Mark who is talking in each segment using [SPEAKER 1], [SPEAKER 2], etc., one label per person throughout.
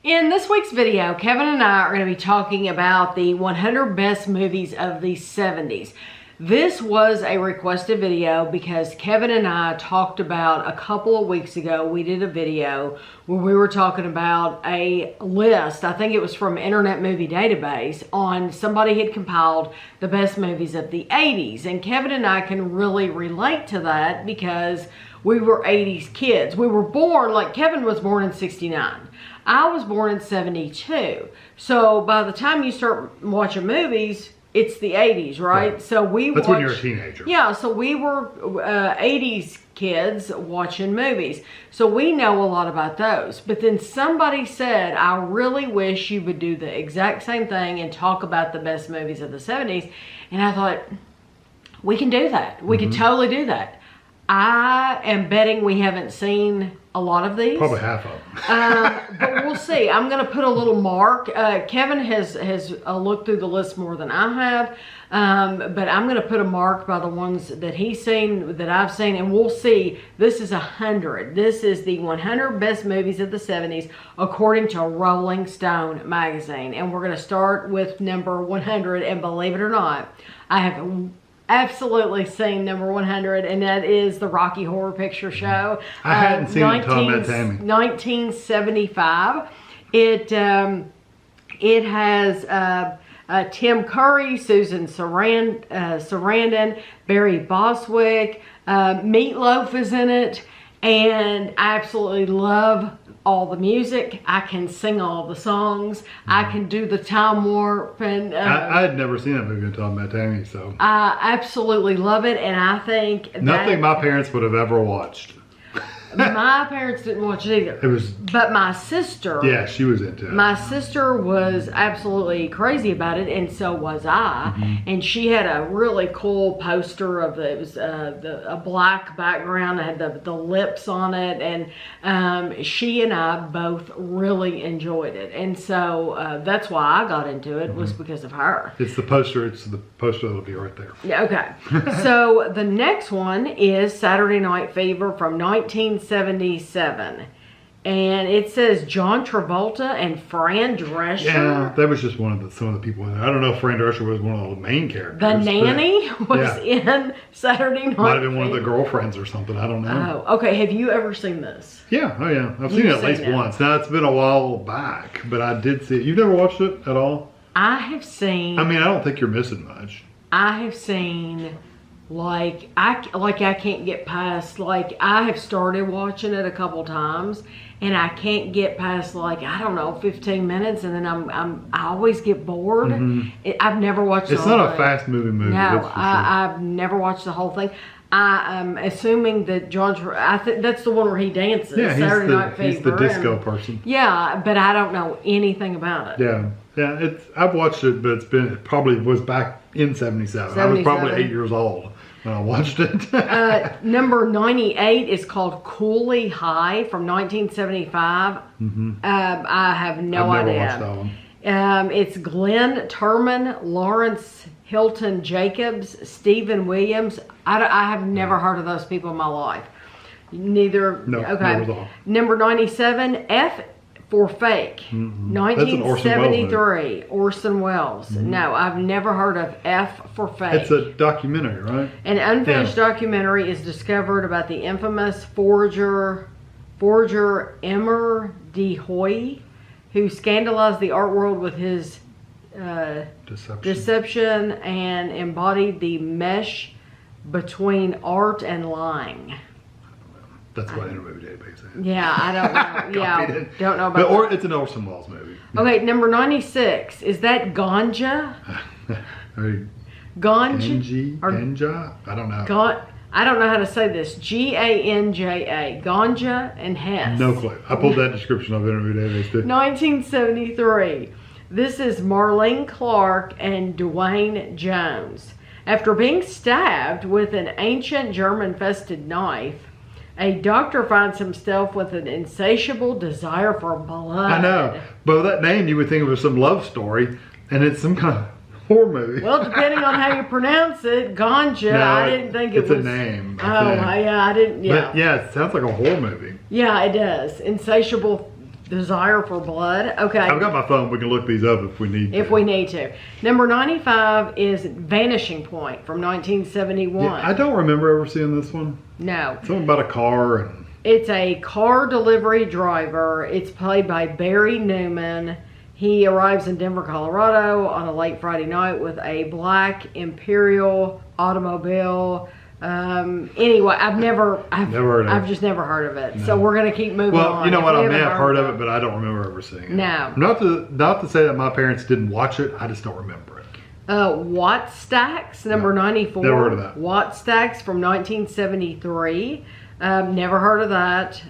[SPEAKER 1] In this week's video, Kevin and I are going to be talking about the 100 best movies of the 70s. This was a requested video because Kevin and I talked about a couple of weeks ago, we did a video where we were talking about a list, I think it was from Internet Movie Database, on somebody had compiled the best movies of the 80s. And Kevin and I can really relate to that because we were 80s kids. We were born, like Kevin was born in 69. I was born in 72. So by the time you start watching movies, it's the 80s, right? So
[SPEAKER 2] That's when you're a teenager.
[SPEAKER 1] Yeah, so we were 80s kids watching movies. So we know a lot about those. But then somebody said, I really wish you would do the exact same thing and talk about the best movies of the 70s. And I thought, we can do that. We can totally do that. I am betting we haven't seen a lot of these.
[SPEAKER 2] Probably half of them.
[SPEAKER 1] But we'll see. I'm going to put a little mark. Kevin has looked through the list more than I have. But I'm going to put a mark by the ones that he's seen, that I've seen. And we'll see. This is 100. This is the 100 best movies of the 70s according to Rolling Stone magazine. And we're going to start with number 100. And believe it or not, I have absolutely seen number 100, and that is the Rocky Horror Picture Show.
[SPEAKER 2] I hadn't seen it until I met Tammy.
[SPEAKER 1] 1975. It has Tim Curry, Susan Sarandon, Barry Bostwick, Meatloaf is in it, and I absolutely love all the music. I can sing all the songs. I can do the time warp. And
[SPEAKER 2] I had never seen that movie until I met Tammy, so
[SPEAKER 1] I absolutely love it. And I think
[SPEAKER 2] nothing my parents would have ever watched.
[SPEAKER 1] My parents didn't watch it either.
[SPEAKER 2] It was,
[SPEAKER 1] but my sister.
[SPEAKER 2] Yeah, she was into it.
[SPEAKER 1] My sister was absolutely crazy about it, and so was I. And she had a really cool poster of it was a black background that had the lips on it, and she and I both really enjoyed it, and so that's why I got into it was because of her.
[SPEAKER 2] It's the poster. It's the poster that'll be right there.
[SPEAKER 1] Yeah. Okay. So the next one is Saturday Night Fever from 1977, and it says John Travolta and Fran Drescher.
[SPEAKER 2] Yeah, that was just some of the people in there. I don't know if Fran Drescher was one of the main characters.
[SPEAKER 1] The nanny was in Saturday Night.
[SPEAKER 2] Might have been one of the girlfriends or something. I don't know.
[SPEAKER 1] Oh, okay. Have you ever seen this?
[SPEAKER 2] Yeah. Oh, yeah. I've seen it at least once. Now it's been a while back, but I did see it. You've never watched it at all?
[SPEAKER 1] I have seen.
[SPEAKER 2] I mean, I don't think you're missing much.
[SPEAKER 1] I have seen. I can't get past, I have started watching it a couple times and I can't get past I don't know, 15 minutes, and then I always get bored. I've never watched
[SPEAKER 2] It's not a fast moving movie.
[SPEAKER 1] No, I've never watched the whole thing. I'm assuming that I think that's the one where he dances.
[SPEAKER 2] Yeah,
[SPEAKER 1] Saturday Night Fever.
[SPEAKER 2] He's the disco person.
[SPEAKER 1] Yeah, but I don't know anything about it.
[SPEAKER 2] Yeah. Yeah, I've watched it, but it probably was back in 77. I was probably 8 years old when I watched it.
[SPEAKER 1] Number 98 is called Cooley High from 1975. I have no idea.
[SPEAKER 2] I've never watched that one.
[SPEAKER 1] It's Glenn Turman, Lawrence Hilton Jacobs, Stephen Williams. I have never heard of those people in my life. Neither.
[SPEAKER 2] No,
[SPEAKER 1] okay. Number 97, F for Fake, 1973, Orson Welles. No, I've never heard of F for Fake.
[SPEAKER 2] It's a documentary, right?
[SPEAKER 1] An unfinished documentary is discovered about the infamous forger Emmer de Hoy, who scandalized the art world with his deception and embodied the mesh between art and lying.
[SPEAKER 2] That's what Internet Movie Database is.
[SPEAKER 1] Yeah, I don't know. Yeah, don't know about that.
[SPEAKER 2] It's an Orson Welles movie.
[SPEAKER 1] Okay, number 96. Is that Ganja?
[SPEAKER 2] Ganja? I don't know.
[SPEAKER 1] I don't know how to say this. Ganja. Ganja and Hess.
[SPEAKER 2] No clue. I pulled that description of Internet Movie Database too.
[SPEAKER 1] 1973. This is Marlene Clark and Dwayne Jones. After being stabbed with an ancient German-fested knife, a doctor finds himself with an insatiable desire for blood.
[SPEAKER 2] I know. But with that name, you would think it was some love story, and it's some kind of horror movie.
[SPEAKER 1] Well, depending on how you pronounce it, Ganja, no, I didn't think it was.
[SPEAKER 2] It's a name.
[SPEAKER 1] Oh, yeah, I didn't, yeah.
[SPEAKER 2] But yeah, it sounds like a horror movie.
[SPEAKER 1] Yeah, it does. Insatiable Desire for Blood. Okay.
[SPEAKER 2] I've got my phone. We can look these up if we need to.
[SPEAKER 1] If we need to. Number 95 is Vanishing Point from 1971.
[SPEAKER 2] Yeah, I don't remember ever seeing this one.
[SPEAKER 1] No.
[SPEAKER 2] Something about a car and...
[SPEAKER 1] It's a car delivery driver. It's played by Barry Newman. He arrives in Denver, Colorado on a late Friday night with a black Imperial automobile. Anyway, I've just never heard of it. No. So we're gonna keep moving on.
[SPEAKER 2] Well, you know what? I may have heard of it, but I don't remember ever seeing it.
[SPEAKER 1] No.
[SPEAKER 2] Not to say that my parents didn't watch it. I just don't remember it.
[SPEAKER 1] Watt Stacks, number 94.
[SPEAKER 2] Never heard of that.
[SPEAKER 1] Watt Stacks from 1973. Never heard of that.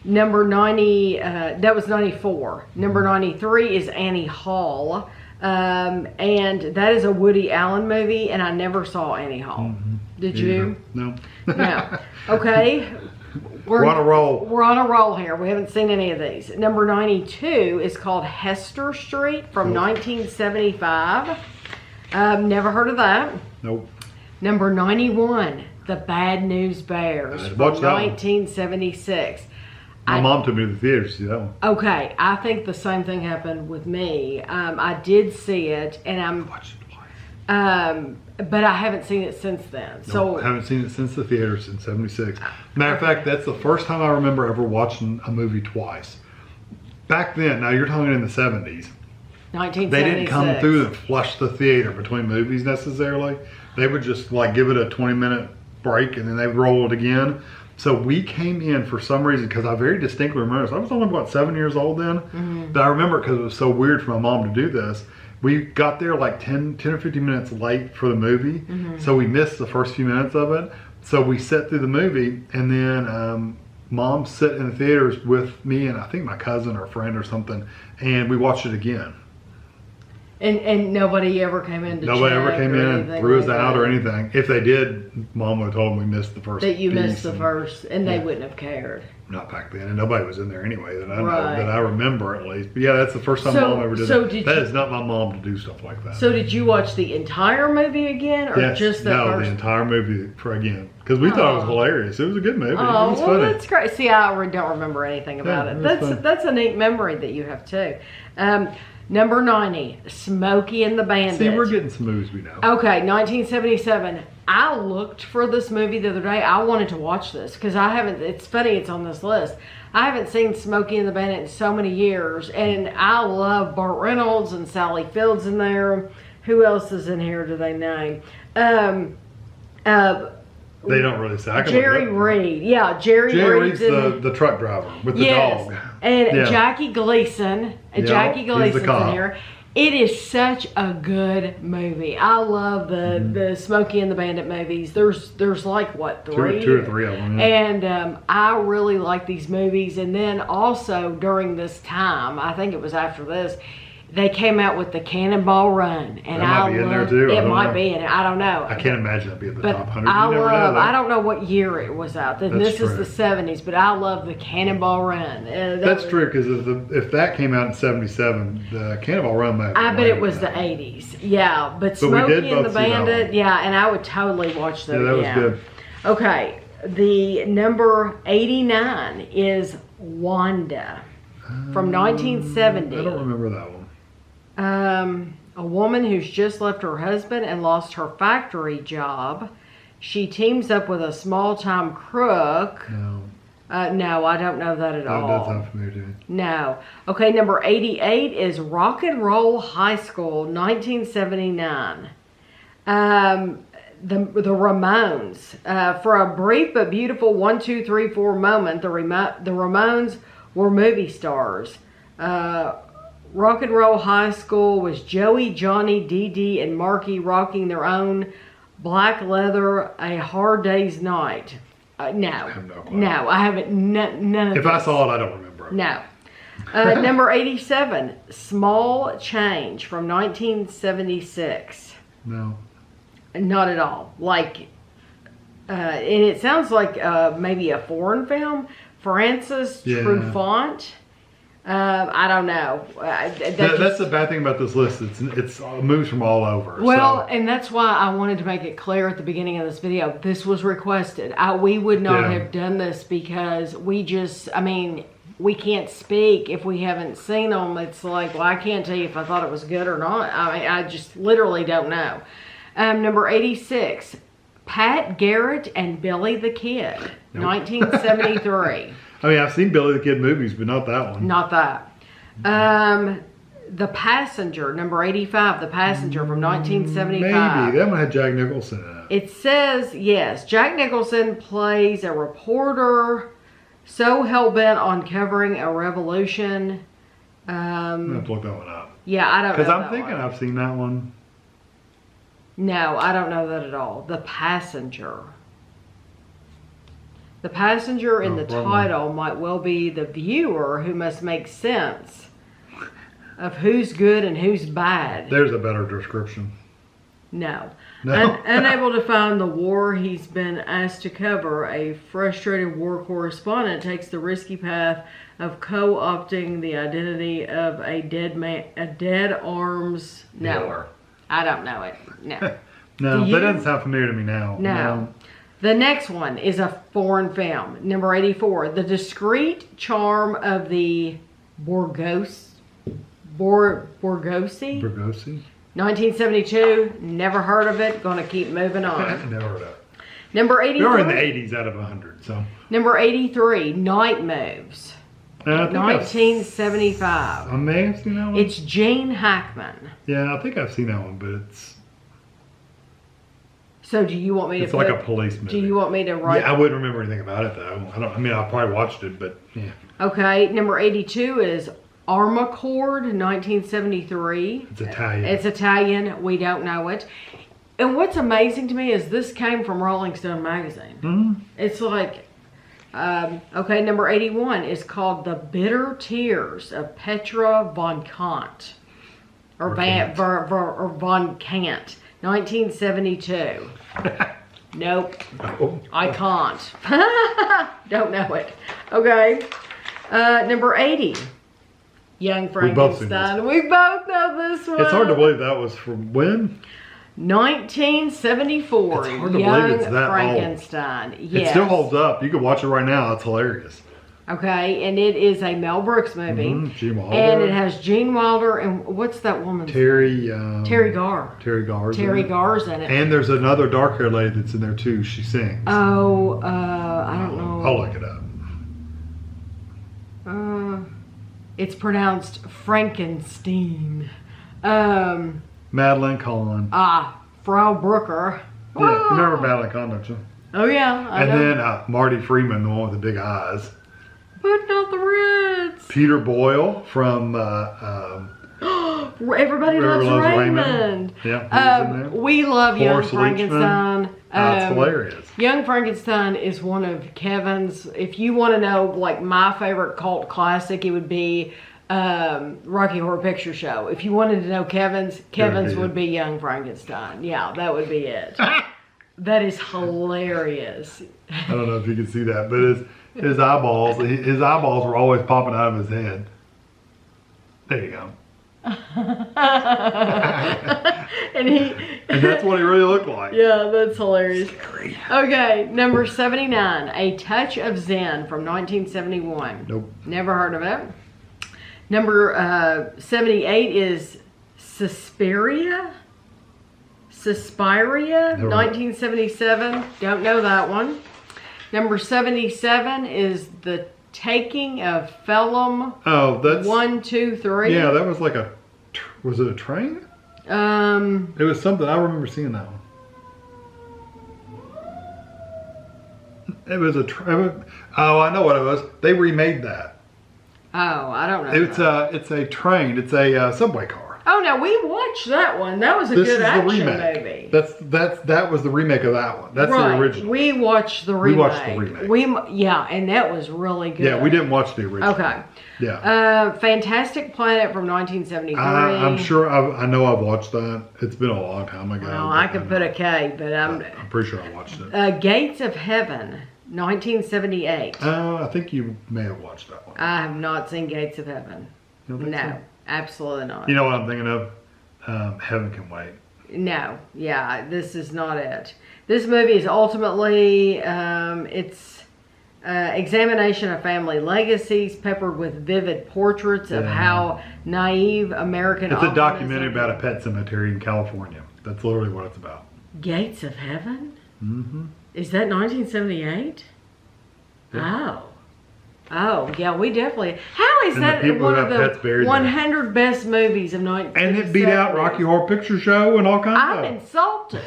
[SPEAKER 1] Number 90, that was 94. Number 93 is Annie Hall. And that is a Woody Allen movie, and I never saw Annie Hall. Did you?
[SPEAKER 2] No.
[SPEAKER 1] No. Okay.
[SPEAKER 2] We're on a roll.
[SPEAKER 1] We're on a roll here. We haven't seen any of these. Number 92 is called Hester Street from 1975. Never heard of that.
[SPEAKER 2] Nope.
[SPEAKER 1] Number 91, The Bad News Bears from 1976.
[SPEAKER 2] My mom took me to the theater to see that one.
[SPEAKER 1] Okay, I think the same thing happened with me. I did see it, and
[SPEAKER 2] I watched it twice.
[SPEAKER 1] But I haven't seen it since then.
[SPEAKER 2] No, I haven't seen it since the theaters in '76. Matter of fact, that's the first time I remember ever watching a movie twice. Back then, now you're talking in the '70s.
[SPEAKER 1] 1976.
[SPEAKER 2] They didn't come through and flush the theater between movies necessarily. They would just like give it a 20-minute break and then they'd roll it again. So we came in for some reason, because I very distinctly remember this. I was only about 7 years old then. But I remember because it was so weird for my mom to do this. We got there like 10 or 15 minutes late for the movie. So we missed the first few minutes of it. So we sat through the movie, and then Mom sat in the theaters with me and I think my cousin or friend or something, and we watched it again.
[SPEAKER 1] And nobody ever came in to
[SPEAKER 2] Nobody ever came in and threw us out
[SPEAKER 1] that.
[SPEAKER 2] or anything. If they did, Mom would have told them we missed the first.
[SPEAKER 1] That you missed the first, and they wouldn't have cared.
[SPEAKER 2] Not back then, and nobody was in there anyway that I know, that I remember at least. But yeah, that's the first time Mom ever did that. That is not my mom to do stuff like that.
[SPEAKER 1] So did you watch the entire movie again, or just the first?
[SPEAKER 2] No, the entire movie again, because we thought it was hilarious. It was a good movie.
[SPEAKER 1] Oh,
[SPEAKER 2] it was
[SPEAKER 1] well,
[SPEAKER 2] funny.
[SPEAKER 1] That's great. See, I don't remember anything about it. That's a neat memory that you have too. Number 90, Smokey and the Bandit.
[SPEAKER 2] See, we're getting some movies we know.
[SPEAKER 1] Okay, 1977. I looked for this movie the other day. I wanted to watch this because I haven't, it's funny it's on this list. I haven't seen Smokey and the Bandit in so many years, and I love Burt Reynolds and Sally Field's in there. Who else is in here do they name?
[SPEAKER 2] They don't really say.
[SPEAKER 1] Jerry Reed. Yeah, Jerry
[SPEAKER 2] Reed's the truck driver with the dog.
[SPEAKER 1] And Jackie Gleason. Jackie Gleason's in here. It is such a good movie. I love the Smokey and the Bandit movies. There's like what, three?
[SPEAKER 2] Two or three of them. Yeah.
[SPEAKER 1] And I really like these movies. And then also during this time, I think it was after this, they came out with the Cannonball Run, and
[SPEAKER 2] that might be in there too.
[SPEAKER 1] It might be in it. I don't know.
[SPEAKER 2] I can't imagine that'd be at the top 100.
[SPEAKER 1] I don't know what year it was out. This is the 70s, but I love the Cannonball Run.
[SPEAKER 2] That's true, because if that came out in 77, the Cannonball Run might.
[SPEAKER 1] I bet it was the 80s. Yeah, but Smokey and the Bandit. Yeah, and I would totally watch that.
[SPEAKER 2] Yeah, that was good.
[SPEAKER 1] Okay, the number 89 is Wanda from 1970.
[SPEAKER 2] I don't remember that one.
[SPEAKER 1] A woman who's just left her husband and lost her factory job. She teams up with a small-time crook.
[SPEAKER 2] No.
[SPEAKER 1] No, I don't know that at all.
[SPEAKER 2] That does sound familiar to me.
[SPEAKER 1] No. Okay, number 88 is Rock and Roll High School, 1979. The Ramones. For a brief but beautiful 1, 2, 3, 4 moment, the Ramones were movie stars. Rock and Roll High School was Joey, Johnny, Dee Dee, and Marky rocking their own black leather, A Hard Day's Night. No. I have no clue. No, I haven't. None of
[SPEAKER 2] If I saw it, I don't remember it.
[SPEAKER 1] No. Number 87, Small Change from 1976.
[SPEAKER 2] No.
[SPEAKER 1] Not at all. Like, and it sounds like maybe a foreign film. Francis Truffaut. I don't know.
[SPEAKER 2] That's the bad thing about this list. It's moves from all over.
[SPEAKER 1] Well, and that's why I wanted to make it clear at the beginning of this video. This was requested. We would not have done this because we just, I mean, we can't speak if we haven't seen them. It's like, well, I can't tell you if I thought it was good or not. I mean, I just literally don't know. Number 86, Pat Garrett and Billy the Kid, 1973.
[SPEAKER 2] I mean, I've seen Billy the Kid movies, but not that one.
[SPEAKER 1] Not that. The Passenger, number 85, The Passenger from 1975.
[SPEAKER 2] Maybe. That one had Jack Nicholson in it.
[SPEAKER 1] It says, yes, Jack Nicholson plays a reporter so hell-bent on covering a revolution.
[SPEAKER 2] I'm going to have to look that one up.
[SPEAKER 1] Yeah, I don't know.
[SPEAKER 2] Because I'm thinking I've seen that one.
[SPEAKER 1] No, I don't know that at all. The Passenger. The passenger in the title might well be the viewer who must make sense of who's good and who's bad.
[SPEAKER 2] There's a better description.
[SPEAKER 1] No.
[SPEAKER 2] No.
[SPEAKER 1] Unable to find the war he's been asked to cover, a frustrated war correspondent takes the risky path of co-opting the identity of a dead arms knower. I don't know it. No.
[SPEAKER 2] No, that doesn't sound familiar to me now.
[SPEAKER 1] No. The next one is a foreign film. Number 84, The Discreet Charm of the Borgosi? 1972. Never heard of it. Gonna keep moving on.
[SPEAKER 2] Never heard of it.
[SPEAKER 1] Number 83.
[SPEAKER 2] We were in the 80s out of 100, so.
[SPEAKER 1] Number 83, Night Moves. 1975.
[SPEAKER 2] I may have seen that one.
[SPEAKER 1] It's Gene Hackman.
[SPEAKER 2] Yeah, I think I've seen that one, but it's...
[SPEAKER 1] So do you want me to
[SPEAKER 2] It's like a police movie.
[SPEAKER 1] Do you want me to write?
[SPEAKER 2] Yeah, I wouldn't remember anything about it, though. I mean, I probably watched it, but yeah.
[SPEAKER 1] Okay, number 82 is Armacord, 1973.
[SPEAKER 2] It's Italian.
[SPEAKER 1] It's Italian. We don't know it. And what's amazing to me is this came from Rolling Stone magazine.
[SPEAKER 2] Mm-hmm.
[SPEAKER 1] It's like, okay, number 81 is called The Bitter Tears of Petra von Kant. Or von Kant, 1972. Nope.
[SPEAKER 2] Oh.
[SPEAKER 1] I can't. Don't know it. Okay. Number 80. Young Frankenstein. We both know this one.
[SPEAKER 2] It's hard to believe that was from when?
[SPEAKER 1] 1974.
[SPEAKER 2] It's hard to believe it's that
[SPEAKER 1] Frankenstein.
[SPEAKER 2] old.
[SPEAKER 1] Yes.
[SPEAKER 2] It still holds up. You can watch it right now. It's hilarious.
[SPEAKER 1] Okay, and it is a Mel Brooks movie.
[SPEAKER 2] Gene Wilder.
[SPEAKER 1] And it has Gene Wilder and what's that woman's
[SPEAKER 2] Terry
[SPEAKER 1] name? Terry Garr.
[SPEAKER 2] Terry Garr's
[SPEAKER 1] Terry
[SPEAKER 2] in it.
[SPEAKER 1] Garr's in it.
[SPEAKER 2] And there's another dark-haired lady that's in there too. She sings.
[SPEAKER 1] Oh, I don't know.
[SPEAKER 2] I'll look it up.
[SPEAKER 1] It's pronounced Frankenstein.
[SPEAKER 2] Madeline Kahn.
[SPEAKER 1] Frau Brooker.
[SPEAKER 2] Yeah, you remember Madeline Kahn, don't you?
[SPEAKER 1] Oh yeah, I know.
[SPEAKER 2] And then Marty Freeman, the one with the big eyes.
[SPEAKER 1] But not the Reds.
[SPEAKER 2] Peter Boyle from
[SPEAKER 1] Everybody Loves Raymond.
[SPEAKER 2] Yeah, he was in there.
[SPEAKER 1] We love Young
[SPEAKER 2] Horace
[SPEAKER 1] Frankenstein.
[SPEAKER 2] It's hilarious.
[SPEAKER 1] Young Frankenstein is one of Kevin's. If you want to know, like my favorite cult classic, it would be Rocky Horror Picture Show. If you wanted to know Kevin's would be Young Frankenstein. Yeah, that would be it. That is hilarious.
[SPEAKER 2] I don't know if you can see that, but his eyeballs were always popping out of his head. There you go. and that's what he really looked like.
[SPEAKER 1] Yeah, that's hilarious. Okay, number 79, A Touch of Zen from 1971.
[SPEAKER 2] Nope.
[SPEAKER 1] Never heard of it. Number 78 is Suspiria, 1977. Don't know that one. Number 77 is The Taking of Pelham.
[SPEAKER 2] Oh, that's
[SPEAKER 1] 1, 2, 3.
[SPEAKER 2] Yeah, that was like was it a train? It was something. I remember seeing that one. It was a train. Oh, I know what it was. They remade that.
[SPEAKER 1] Oh, I don't know.
[SPEAKER 2] It's a train. It's a subway car.
[SPEAKER 1] Oh no, we watched that one. That was a good action movie.
[SPEAKER 2] That was the remake of that one. That's the original.
[SPEAKER 1] We watched the remake.
[SPEAKER 2] We watched the remake.
[SPEAKER 1] Yeah, and that was really good.
[SPEAKER 2] Yeah, we didn't watch the original.
[SPEAKER 1] Okay.
[SPEAKER 2] Yeah.
[SPEAKER 1] Fantastic Planet from 1973.
[SPEAKER 2] I'm sure. I know I've watched that. It's been a long time ago.
[SPEAKER 1] Well, I could put a K, but I'm
[SPEAKER 2] pretty sure I watched it.
[SPEAKER 1] Gates of Heaven, 1978.
[SPEAKER 2] I think you may have watched that one.
[SPEAKER 1] I have not seen Gates of Heaven.
[SPEAKER 2] You don't think so?
[SPEAKER 1] Absolutely not.
[SPEAKER 2] You know what I'm thinking of? Heaven Can Wait.
[SPEAKER 1] No, yeah, this is not it. This movie is ultimately, it's Examination of family legacies, peppered with vivid portraits of how naive American.
[SPEAKER 2] It's a documentary about a pet cemetery in California. That's literally what it's about.
[SPEAKER 1] Gates of Heaven?
[SPEAKER 2] Mm-hmm.
[SPEAKER 1] Is that 1978? Yeah. Oh, yeah, we definitely. How is that one of the 100 best movies of 1970s?
[SPEAKER 2] And it beat out Rocky Horror Picture Show and all kinds of
[SPEAKER 1] I'm insulted.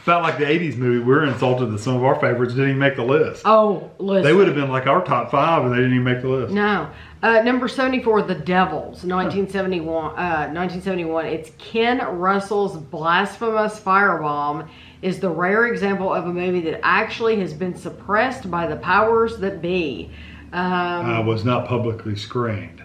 [SPEAKER 2] About like the 80s movie, we're insulted that some of our favorites didn't even make the list.
[SPEAKER 1] Oh, listen.
[SPEAKER 2] They would have been like our top 5 and they didn't even make the list.
[SPEAKER 1] No. Number 74, The Devils, 1971. It's Ken Russell's blasphemous firebomb is the rare example of a movie that actually has been suppressed by the powers that be.
[SPEAKER 2] Was not publicly screened.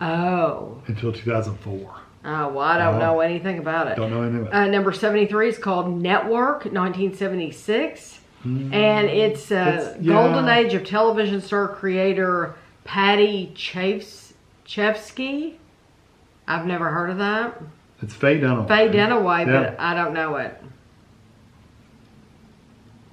[SPEAKER 1] Oh.
[SPEAKER 2] Until 2004.
[SPEAKER 1] Oh, well, I don't know anything about it.
[SPEAKER 2] Don't know anything about it.
[SPEAKER 1] Number 73 is called Network, 1976. And it's golden age of television star creator Patty Chayefsky. I've never heard of that.
[SPEAKER 2] It's Faye Dunaway.
[SPEAKER 1] Faye Dunaway, but I don't know it.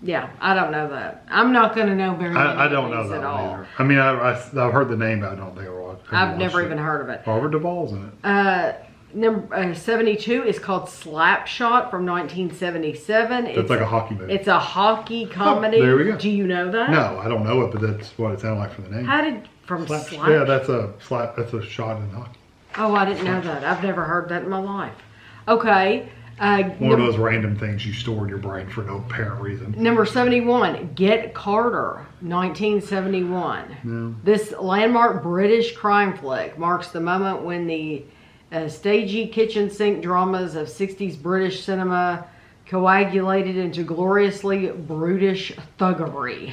[SPEAKER 1] Yeah, I don't know that. I'm not going to know very many
[SPEAKER 2] I don't know that
[SPEAKER 1] at all.
[SPEAKER 2] either. I mean, I've heard the name, but I don't think
[SPEAKER 1] I've never even heard of it.
[SPEAKER 2] Barbara Duvall's in it.
[SPEAKER 1] Number 72 is called Slapshot from 1977.
[SPEAKER 2] It's like a hockey movie.
[SPEAKER 1] It's a hockey comedy.
[SPEAKER 2] Oh, there we go.
[SPEAKER 1] Do you know that?
[SPEAKER 2] No, I don't know it, but that's what it sounded like from the name.
[SPEAKER 1] How did Slap?
[SPEAKER 2] Yeah, that's a shot in hockey.
[SPEAKER 1] Oh, I didn't know that. I've never heard that in my life. Okay.
[SPEAKER 2] One of those random things you store in your brain for no apparent reason.
[SPEAKER 1] Number 71, Get Carter, 1971.
[SPEAKER 2] No.
[SPEAKER 1] This landmark British crime flick marks the moment when the stagey kitchen sink dramas of 60s British cinema coagulated into gloriously brutish thuggery.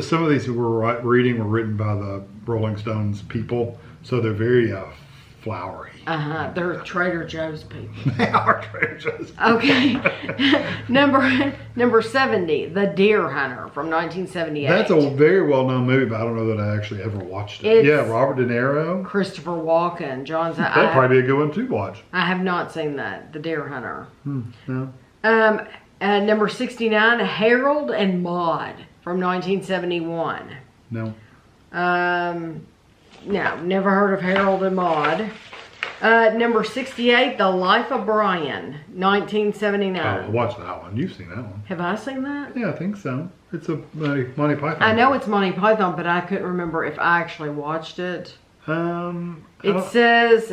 [SPEAKER 2] Some of these who we're reading were written by the Rolling Stones people, so they're very flowery.
[SPEAKER 1] They're Trader Joe's people.
[SPEAKER 2] They are Trader Joe's people.
[SPEAKER 1] Okay. Number 70, The Deer Hunter from 1978.
[SPEAKER 2] That's a very well-known movie, but I don't know that I actually ever watched it. Yeah, Robert De Niro.
[SPEAKER 1] Christopher Walken.
[SPEAKER 2] That'd probably be a good one to watch.
[SPEAKER 1] I have not seen that, The Deer Hunter.
[SPEAKER 2] No.
[SPEAKER 1] Number 69, Harold and Maude from 1971.
[SPEAKER 2] No.
[SPEAKER 1] No, never heard of Harold and Maude. Number 68, The Life of Brian, 1979.
[SPEAKER 2] Oh, I watched that one. You've seen that one.
[SPEAKER 1] Have I seen that?
[SPEAKER 2] Yeah, I think so. It's a Monty Python.
[SPEAKER 1] I know it's Monty Python, but I couldn't remember if I actually watched it. It says...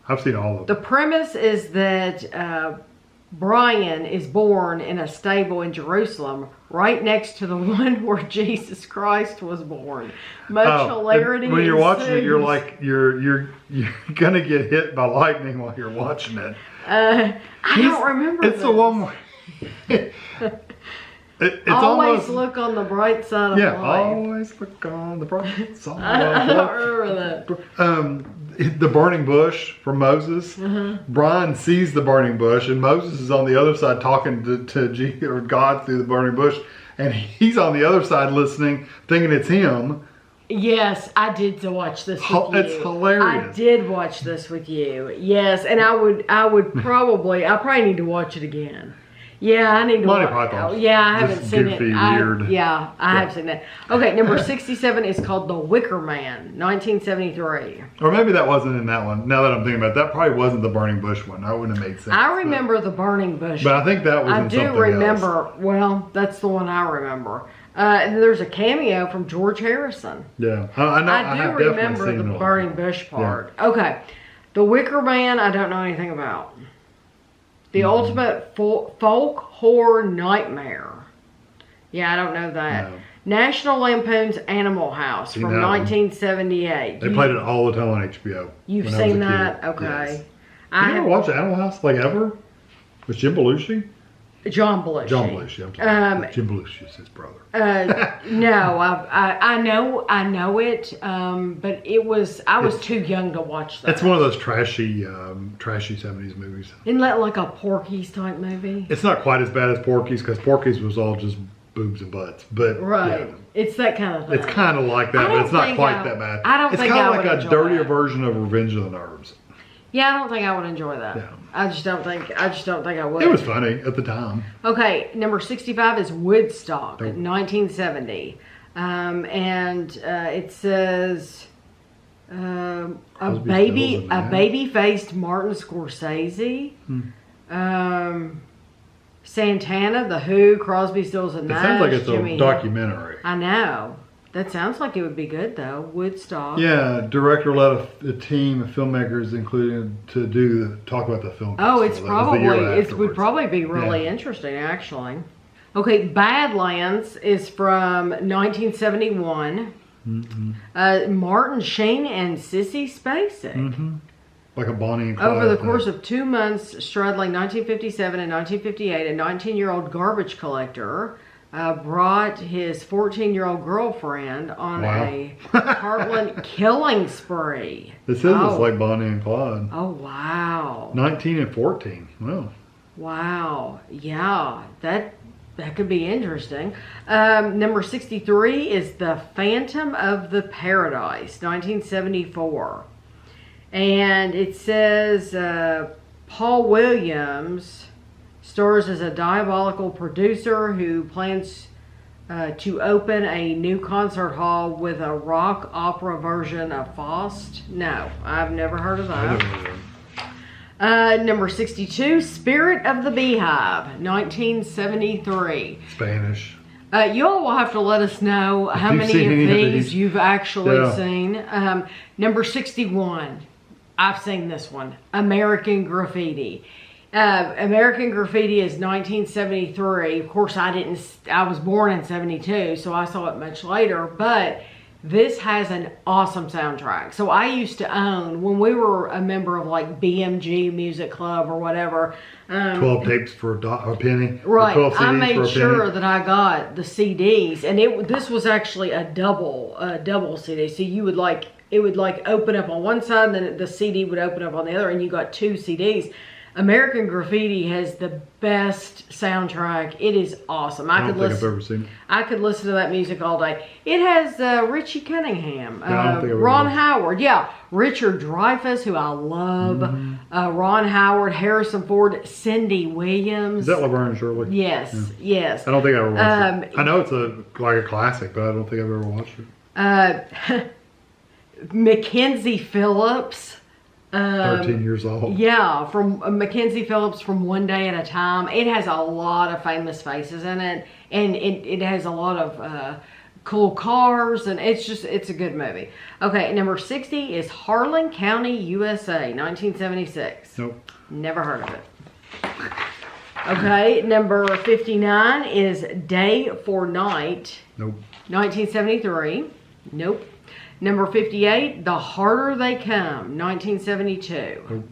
[SPEAKER 2] I've seen all of them.
[SPEAKER 1] The premise is that Brian is born in a stable in Jerusalem, right next to the one where Jesus Christ was born. Much hilarity.
[SPEAKER 2] When you're watching it, you're like you're gonna get hit by lightning while you're watching it.
[SPEAKER 1] I don't remember.
[SPEAKER 2] It's the one where it's
[SPEAKER 1] always look on the bright side of life.
[SPEAKER 2] Yeah, always look on the bright side.
[SPEAKER 1] I don't remember that.
[SPEAKER 2] The burning bush from Moses. Brian sees the burning bush, and Moses is on the other side talking to God through the burning bush, and he's on the other side listening, thinking it's him.
[SPEAKER 1] Yes, I did watch this with you.
[SPEAKER 2] It's hilarious.
[SPEAKER 1] I did watch this with you. Yes, and I probably need to watch it again. Yeah, I need to
[SPEAKER 2] Monty
[SPEAKER 1] watch it.
[SPEAKER 2] Python.
[SPEAKER 1] Yeah, I haven't seen it.
[SPEAKER 2] Weird.
[SPEAKER 1] I have seen that. Okay, number 67 is called The Wicker Man, 1973.
[SPEAKER 2] Or maybe that wasn't in that one. Now that I'm thinking about it, that probably wasn't the burning bush one. That wouldn't have made sense.
[SPEAKER 1] I remember the burning bush.
[SPEAKER 2] But I think that was in something else.
[SPEAKER 1] I do remember. Well, that's the one I remember. And there's a cameo from George Harrison.
[SPEAKER 2] Yeah, I do
[SPEAKER 1] remember the burning bush part. Yeah. Okay, The Wicker Man, I don't know anything about. The ultimate folk horror nightmare. Yeah, I don't know that. No. National Lampoon's Animal House from 1978.
[SPEAKER 2] They played it all the time on HBO.
[SPEAKER 1] You've seen that? Okay.
[SPEAKER 2] Yes. You never watched Animal House like ever? With Jim Belushi?
[SPEAKER 1] John Belushi.
[SPEAKER 2] Jim Belushi is his brother.
[SPEAKER 1] No, I know it, but I was too young to watch that.
[SPEAKER 2] It's one of those trashy 70s movies.
[SPEAKER 1] Isn't that like a Porky's type movie?
[SPEAKER 2] It's not quite as bad as Porky's, because Porky's was all just boobs and butts, but
[SPEAKER 1] right, yeah. It's that kind of thing.
[SPEAKER 2] It's kind of like that, but it's not quite that bad.
[SPEAKER 1] I don't think I would enjoy
[SPEAKER 2] It's kind of like a dirtier version of Revenge of the Nerds.
[SPEAKER 1] Yeah, I don't think I would enjoy that.
[SPEAKER 2] Yeah.
[SPEAKER 1] I just don't think I would.
[SPEAKER 2] It was funny at the time.
[SPEAKER 1] Okay, number 65 is Woodstock,
[SPEAKER 2] Nope.
[SPEAKER 1] 1970. It says a
[SPEAKER 2] Cosby
[SPEAKER 1] baby,
[SPEAKER 2] Stills in
[SPEAKER 1] a
[SPEAKER 2] that.
[SPEAKER 1] baby-faced Martin Scorsese. Santana, The Who, Crosby, Stills and
[SPEAKER 2] It
[SPEAKER 1] Nash.
[SPEAKER 2] sounds like it's
[SPEAKER 1] Jimmy.
[SPEAKER 2] a documentary.
[SPEAKER 1] I know. That sounds like it would be good though. Woodstock.
[SPEAKER 2] Yeah, director led a team of filmmakers, including to talk about the film.
[SPEAKER 1] Oh, it's
[SPEAKER 2] festival. That was the year
[SPEAKER 1] probably it would
[SPEAKER 2] afterwards.
[SPEAKER 1] probably be really
[SPEAKER 2] Yeah.
[SPEAKER 1] interesting actually. Okay, Badlands is from 1971. Martin Sheen and Sissy Spacek.
[SPEAKER 2] Like a Bonnie and Clyde
[SPEAKER 1] Over the
[SPEAKER 2] thing.
[SPEAKER 1] course of 2 months, straddling 1957 and 1958, a 19-year-old garbage collector brought his 14-year-old girlfriend on
[SPEAKER 2] Wow.
[SPEAKER 1] a Heartland killing spree.
[SPEAKER 2] This is it's like Bonnie and Clyde.
[SPEAKER 1] Oh, wow.
[SPEAKER 2] 19 and 14. Well,
[SPEAKER 1] Wow. Yeah, that could be interesting. Number 63 is The Phantom of the Paradise, 1974. And it says Paul Williams stars as a diabolical producer who plans to open a new concert hall with a rock opera version of Faust. No, I've never heard of
[SPEAKER 2] I
[SPEAKER 1] that.
[SPEAKER 2] don't know.
[SPEAKER 1] Number 62, Spirit of the Beehive, 1973.
[SPEAKER 2] Spanish.
[SPEAKER 1] You all will have to let us know how
[SPEAKER 2] you've
[SPEAKER 1] many
[SPEAKER 2] seen
[SPEAKER 1] of
[SPEAKER 2] any of
[SPEAKER 1] these
[SPEAKER 2] these.
[SPEAKER 1] you've actually
[SPEAKER 2] Yeah.
[SPEAKER 1] seen. Number 61, I've seen this one, American Graffiti. American Graffiti is 1973. Of course, I was born in 72, so I saw it much later, but this has an awesome soundtrack. So I used to own, when we were a member of like BMG Music Club or whatever.
[SPEAKER 2] 12 tapes for a penny. Or
[SPEAKER 1] Right,
[SPEAKER 2] 12 CDs
[SPEAKER 1] I
[SPEAKER 2] for
[SPEAKER 1] made
[SPEAKER 2] a
[SPEAKER 1] sure
[SPEAKER 2] penny.
[SPEAKER 1] that I got the CDs, and this was actually a double CD. So you would it would open up on one side, and then the CD would open up on the other, and you got 2 CDs. American Graffiti has the best soundtrack. It is awesome.
[SPEAKER 2] I don't think I've ever seen it.
[SPEAKER 1] I could listen to that music all day. It has Richie Cunningham,
[SPEAKER 2] Yeah, I don't think I've ever
[SPEAKER 1] Ron
[SPEAKER 2] listened.
[SPEAKER 1] Howard, yeah, Richard Dreyfuss, who I love, Ron Howard, Harrison Ford, Cindy Williams.
[SPEAKER 2] Is that Laverne and Shirley?
[SPEAKER 1] Yes, yes.
[SPEAKER 2] I don't think I ever watched it. I know it's like a classic, but I don't think I've ever watched it.
[SPEAKER 1] Mackenzie Phillips.
[SPEAKER 2] 13 years old.
[SPEAKER 1] Yeah, from Mackenzie Phillips from One Day at a Time. It has a lot of famous faces in it, and it has a lot of cool cars, and it's a good movie. Okay, number 60 is Harlan County, USA, 1976.
[SPEAKER 2] Nope.
[SPEAKER 1] Never heard of it. Okay, number 59 is Day for Night,
[SPEAKER 2] Nope.
[SPEAKER 1] 1973. Nope. Number 58, The Harder They Come, 1972.
[SPEAKER 2] Nope.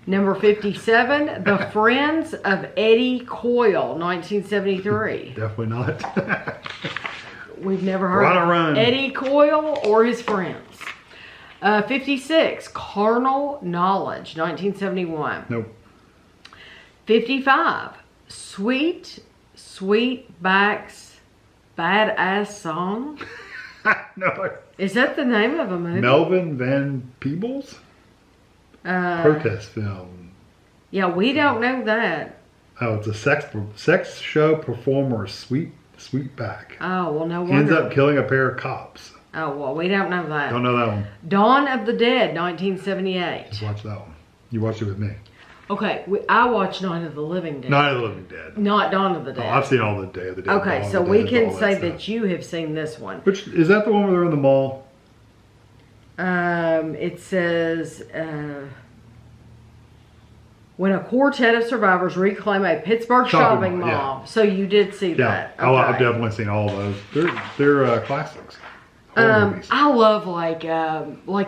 [SPEAKER 1] Number 57, The Friends of Eddie Coyle, 1973.
[SPEAKER 2] Definitely not.
[SPEAKER 1] We've never heard
[SPEAKER 2] Run
[SPEAKER 1] of
[SPEAKER 2] around.
[SPEAKER 1] Eddie Coyle or his friends. 56, Carnal Knowledge, 1971.
[SPEAKER 2] Nope.
[SPEAKER 1] 55, Sweetback's Badass Song.
[SPEAKER 2] No.
[SPEAKER 1] Is that the name of a movie?
[SPEAKER 2] Melvin Van Peebles? Protest film.
[SPEAKER 1] Yeah, we don't know that.
[SPEAKER 2] Oh, it's a sex show performer, Sweetback.
[SPEAKER 1] Oh, well, no
[SPEAKER 2] Ends
[SPEAKER 1] wonder.
[SPEAKER 2] up killing a pair of cops.
[SPEAKER 1] Oh, well, we don't know that.
[SPEAKER 2] Don't know that one.
[SPEAKER 1] Dawn of the Dead, 1978.
[SPEAKER 2] Just watch that one. You watched it with me.
[SPEAKER 1] Okay, I watched Night of the Living Dead.
[SPEAKER 2] Night of the Living Dead.
[SPEAKER 1] Not Dawn of the
[SPEAKER 2] Oh,
[SPEAKER 1] Dead.
[SPEAKER 2] I've seen all the Day of the Dead.
[SPEAKER 1] Okay,
[SPEAKER 2] Dawn
[SPEAKER 1] so
[SPEAKER 2] of the
[SPEAKER 1] we
[SPEAKER 2] Dead,
[SPEAKER 1] can
[SPEAKER 2] all
[SPEAKER 1] say
[SPEAKER 2] stuff.
[SPEAKER 1] that you have seen this one.
[SPEAKER 2] Which is that the one where they're in the mall?
[SPEAKER 1] It says, when a quartet of survivors reclaim a Pittsburgh shopping mall.
[SPEAKER 2] Yeah.
[SPEAKER 1] So you did see
[SPEAKER 2] Yeah.
[SPEAKER 1] that.
[SPEAKER 2] Oh, I've
[SPEAKER 1] Okay.
[SPEAKER 2] definitely seen all those. They're classics. Horror movies.
[SPEAKER 1] I love like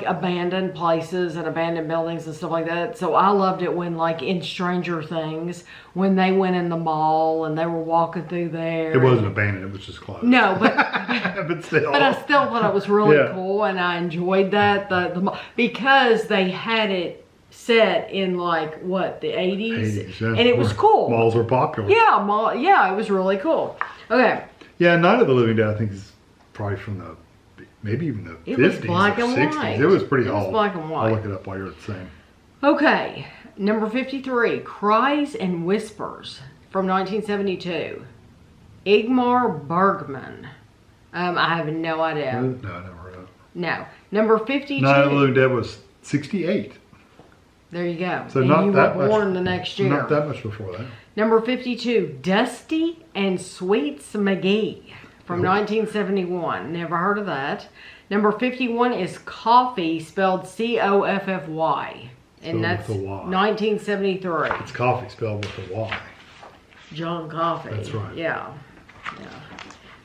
[SPEAKER 1] abandoned places and abandoned buildings and stuff like that. So I loved it when like in Stranger Things, when they went in the mall and they were walking through there.
[SPEAKER 2] It wasn't abandoned. It was just closed.
[SPEAKER 1] No, but
[SPEAKER 2] but still.
[SPEAKER 1] but I still thought it was really
[SPEAKER 2] Yeah.
[SPEAKER 1] cool, and I enjoyed that because they had it set in like what the 80s,
[SPEAKER 2] 80s, yeah.
[SPEAKER 1] and it was cool.
[SPEAKER 2] Malls were popular.
[SPEAKER 1] Yeah, yeah, it was really cool. Okay,
[SPEAKER 2] Yeah, Night of the Living Dead, I think, is probably from maybe even the
[SPEAKER 1] It was
[SPEAKER 2] 50s
[SPEAKER 1] black
[SPEAKER 2] or
[SPEAKER 1] and
[SPEAKER 2] 60s.
[SPEAKER 1] white.
[SPEAKER 2] It was pretty
[SPEAKER 1] It
[SPEAKER 2] old.
[SPEAKER 1] was black and white.
[SPEAKER 2] I'll look it up while you're saying.
[SPEAKER 1] Okay, number 53, Cries and Whispers from 1972. Igmar Bergman. I have no idea.
[SPEAKER 2] No, I never heard of it.
[SPEAKER 1] No. Number 52.
[SPEAKER 2] Night of the Living Dead was 68.
[SPEAKER 1] There you go.
[SPEAKER 2] So
[SPEAKER 1] and
[SPEAKER 2] not
[SPEAKER 1] you
[SPEAKER 2] that
[SPEAKER 1] were
[SPEAKER 2] much,
[SPEAKER 1] born the next year.
[SPEAKER 2] Not that much before that.
[SPEAKER 1] Number 52, Dusty and Sweets McGee from 1971. Never heard of that. Number 51 is Coffee, spelled C-O-F-F-Y. And that's 1973.
[SPEAKER 2] It's coffee spelled with a Y.
[SPEAKER 1] John Coffey.
[SPEAKER 2] That's right.
[SPEAKER 1] Yeah.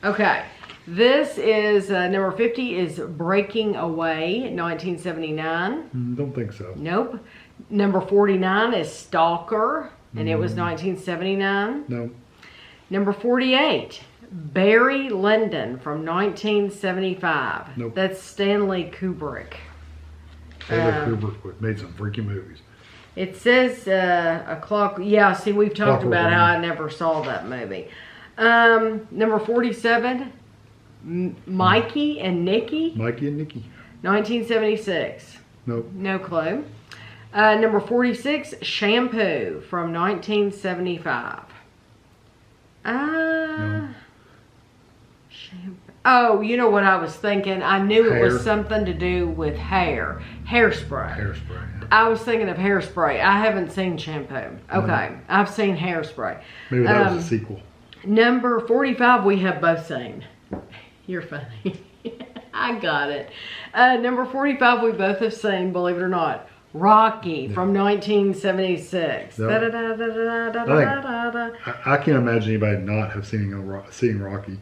[SPEAKER 1] Okay. This is, number 50 is Breaking Away, 1979.
[SPEAKER 2] Don't think so.
[SPEAKER 1] Nope. Number 49 is Stalker, and it was 1979.
[SPEAKER 2] No.
[SPEAKER 1] Number 48, Barry Lyndon from 1975.
[SPEAKER 2] Nope.
[SPEAKER 1] That's Stanley Kubrick.
[SPEAKER 2] Stanley Kubrick made some freaky movies.
[SPEAKER 1] It says A Clock. Yeah, see, we've talked
[SPEAKER 2] Clockwork
[SPEAKER 1] about how I
[SPEAKER 2] Orange.
[SPEAKER 1] never saw that movie. Number 47, Mikey and Nikki,
[SPEAKER 2] Mikey and Nikki.
[SPEAKER 1] 1976.
[SPEAKER 2] Nope.
[SPEAKER 1] No clue. Number 46, Shampoo from 1975.
[SPEAKER 2] No.
[SPEAKER 1] Shampoo. Oh, you know what I was thinking? I knew it
[SPEAKER 2] Hair.
[SPEAKER 1] was something to do with hair. Hairspray.
[SPEAKER 2] Hairspray. Yeah.
[SPEAKER 1] I was thinking of Hairspray. I haven't seen Shampoo. Okay. I've seen Hairspray.
[SPEAKER 2] Maybe that was a sequel.
[SPEAKER 1] Number 45 we have both seen. You're funny. I got it. Number 45 we both have seen, believe it or not. Rocky from 1976.
[SPEAKER 2] No. I can't imagine anybody not have seen Rocky.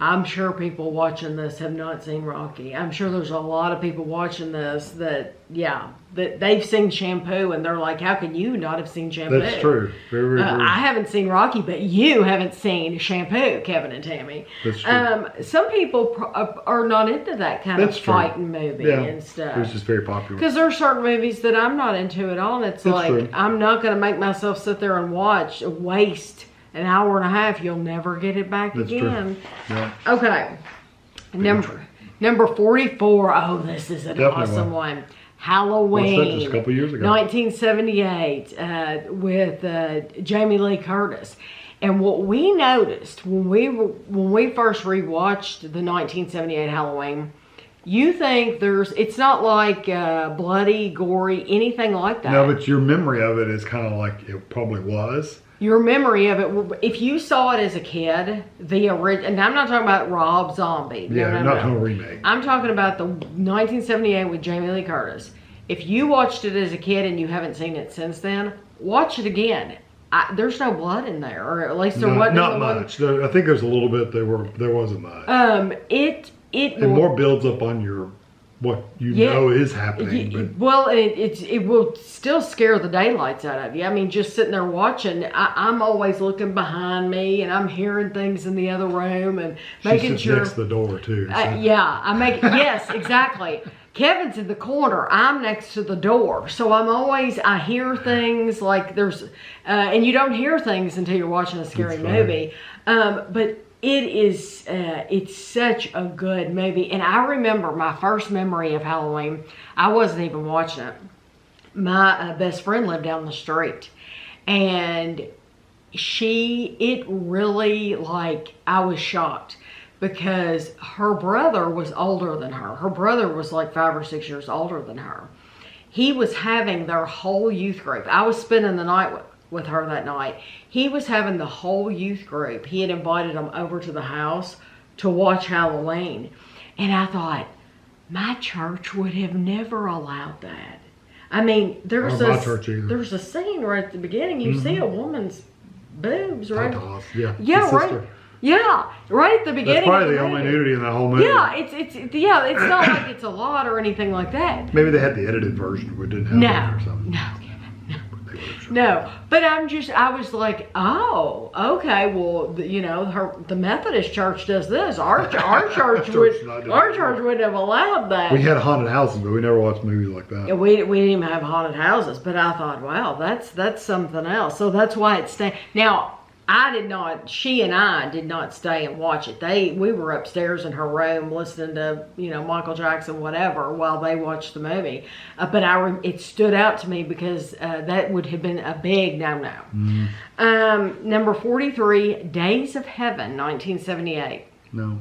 [SPEAKER 1] I'm sure people watching this have not seen Rocky. I'm sure there's a lot of people watching this that they've seen Shampoo and they're like, how can you not have seen Shampoo?
[SPEAKER 2] That's true. Very, very true.
[SPEAKER 1] I haven't seen Rocky, but you haven't seen Shampoo, Kevin and Tammy.
[SPEAKER 2] That's true.
[SPEAKER 1] Some people are not into that kind
[SPEAKER 2] That's
[SPEAKER 1] of
[SPEAKER 2] true.
[SPEAKER 1] fighting movie and stuff.
[SPEAKER 2] It's just very popular.
[SPEAKER 1] Because there are certain movies that I'm not into at all, and it's
[SPEAKER 2] That's
[SPEAKER 1] like,
[SPEAKER 2] true.
[SPEAKER 1] I'm not going to make myself sit there and waste an hour and a half. You'll never get it back
[SPEAKER 2] That's
[SPEAKER 1] again.
[SPEAKER 2] true. Yeah.
[SPEAKER 1] Okay. Number 44. Oh, this is an
[SPEAKER 2] Definitely
[SPEAKER 1] awesome one. Halloween.
[SPEAKER 2] Watched that just a couple years ago.
[SPEAKER 1] 1978 with Jamie Lee Curtis. And what we noticed when we first rewatched the 1978 Halloween, you think it's not like bloody, gory, anything like that.
[SPEAKER 2] No, but your memory of it is kind of like it probably was.
[SPEAKER 1] Your memory of it, if you saw it as a kid, and I'm not talking about Rob Zombie.
[SPEAKER 2] Yeah, not a remake.
[SPEAKER 1] I'm talking about the 1978 with Jamie Lee Curtis. If you watched it as a kid and you haven't seen it since then, watch it again. There's no blood in there, or at least there wasn't.
[SPEAKER 2] Not much. I think there's a little bit. There wasn't much.
[SPEAKER 1] It
[SPEAKER 2] more builds up on what you know is happening.
[SPEAKER 1] Well, it will still scare the daylights out of you. I mean, just sitting there watching, I'm always looking behind me, and I'm hearing things in the other room, and making sure.
[SPEAKER 2] Next to the door too. So.
[SPEAKER 1] Yes, exactly. Kevin's in the corner. I'm next to the door, so I hear things like there's, and you don't hear things until you're watching a scary movie. But it's such a good movie. And I remember my first memory of Halloween, I wasn't even watching it. My best friend lived down the street, and it really, I was shocked because her brother was older than her. Her brother was like 5 or 6 years older than her. He was having their whole youth group. I was spending the night with her that night. He was having the whole youth group. He had invited them over to the house to watch Halloween. And I thought, my church would have never allowed that. I mean, there's a scene right at the beginning. You see a woman's boobs, right?
[SPEAKER 2] Yeah,
[SPEAKER 1] right. Yeah, right at the beginning.
[SPEAKER 2] That's probably the only nudity in the whole movie.
[SPEAKER 1] Yeah, it's not like it's a lot or anything like that.
[SPEAKER 2] Maybe they had the edited version where it didn't have that or something.
[SPEAKER 1] No, but I was like, oh, okay, well, the Methodist church does this. Our church wouldn't have allowed that.
[SPEAKER 2] We had haunted houses, but we never watched movies like that.
[SPEAKER 1] Yeah, we didn't even have haunted houses, but I thought, wow, that's something else. So that's why it's now. she and I did not stay and watch it. We were upstairs in her room listening to, Michael Jackson, whatever, while they watched the movie. But it stood out to me because that would have been a big no-no. Number 43, Days of Heaven, 1978.
[SPEAKER 2] No.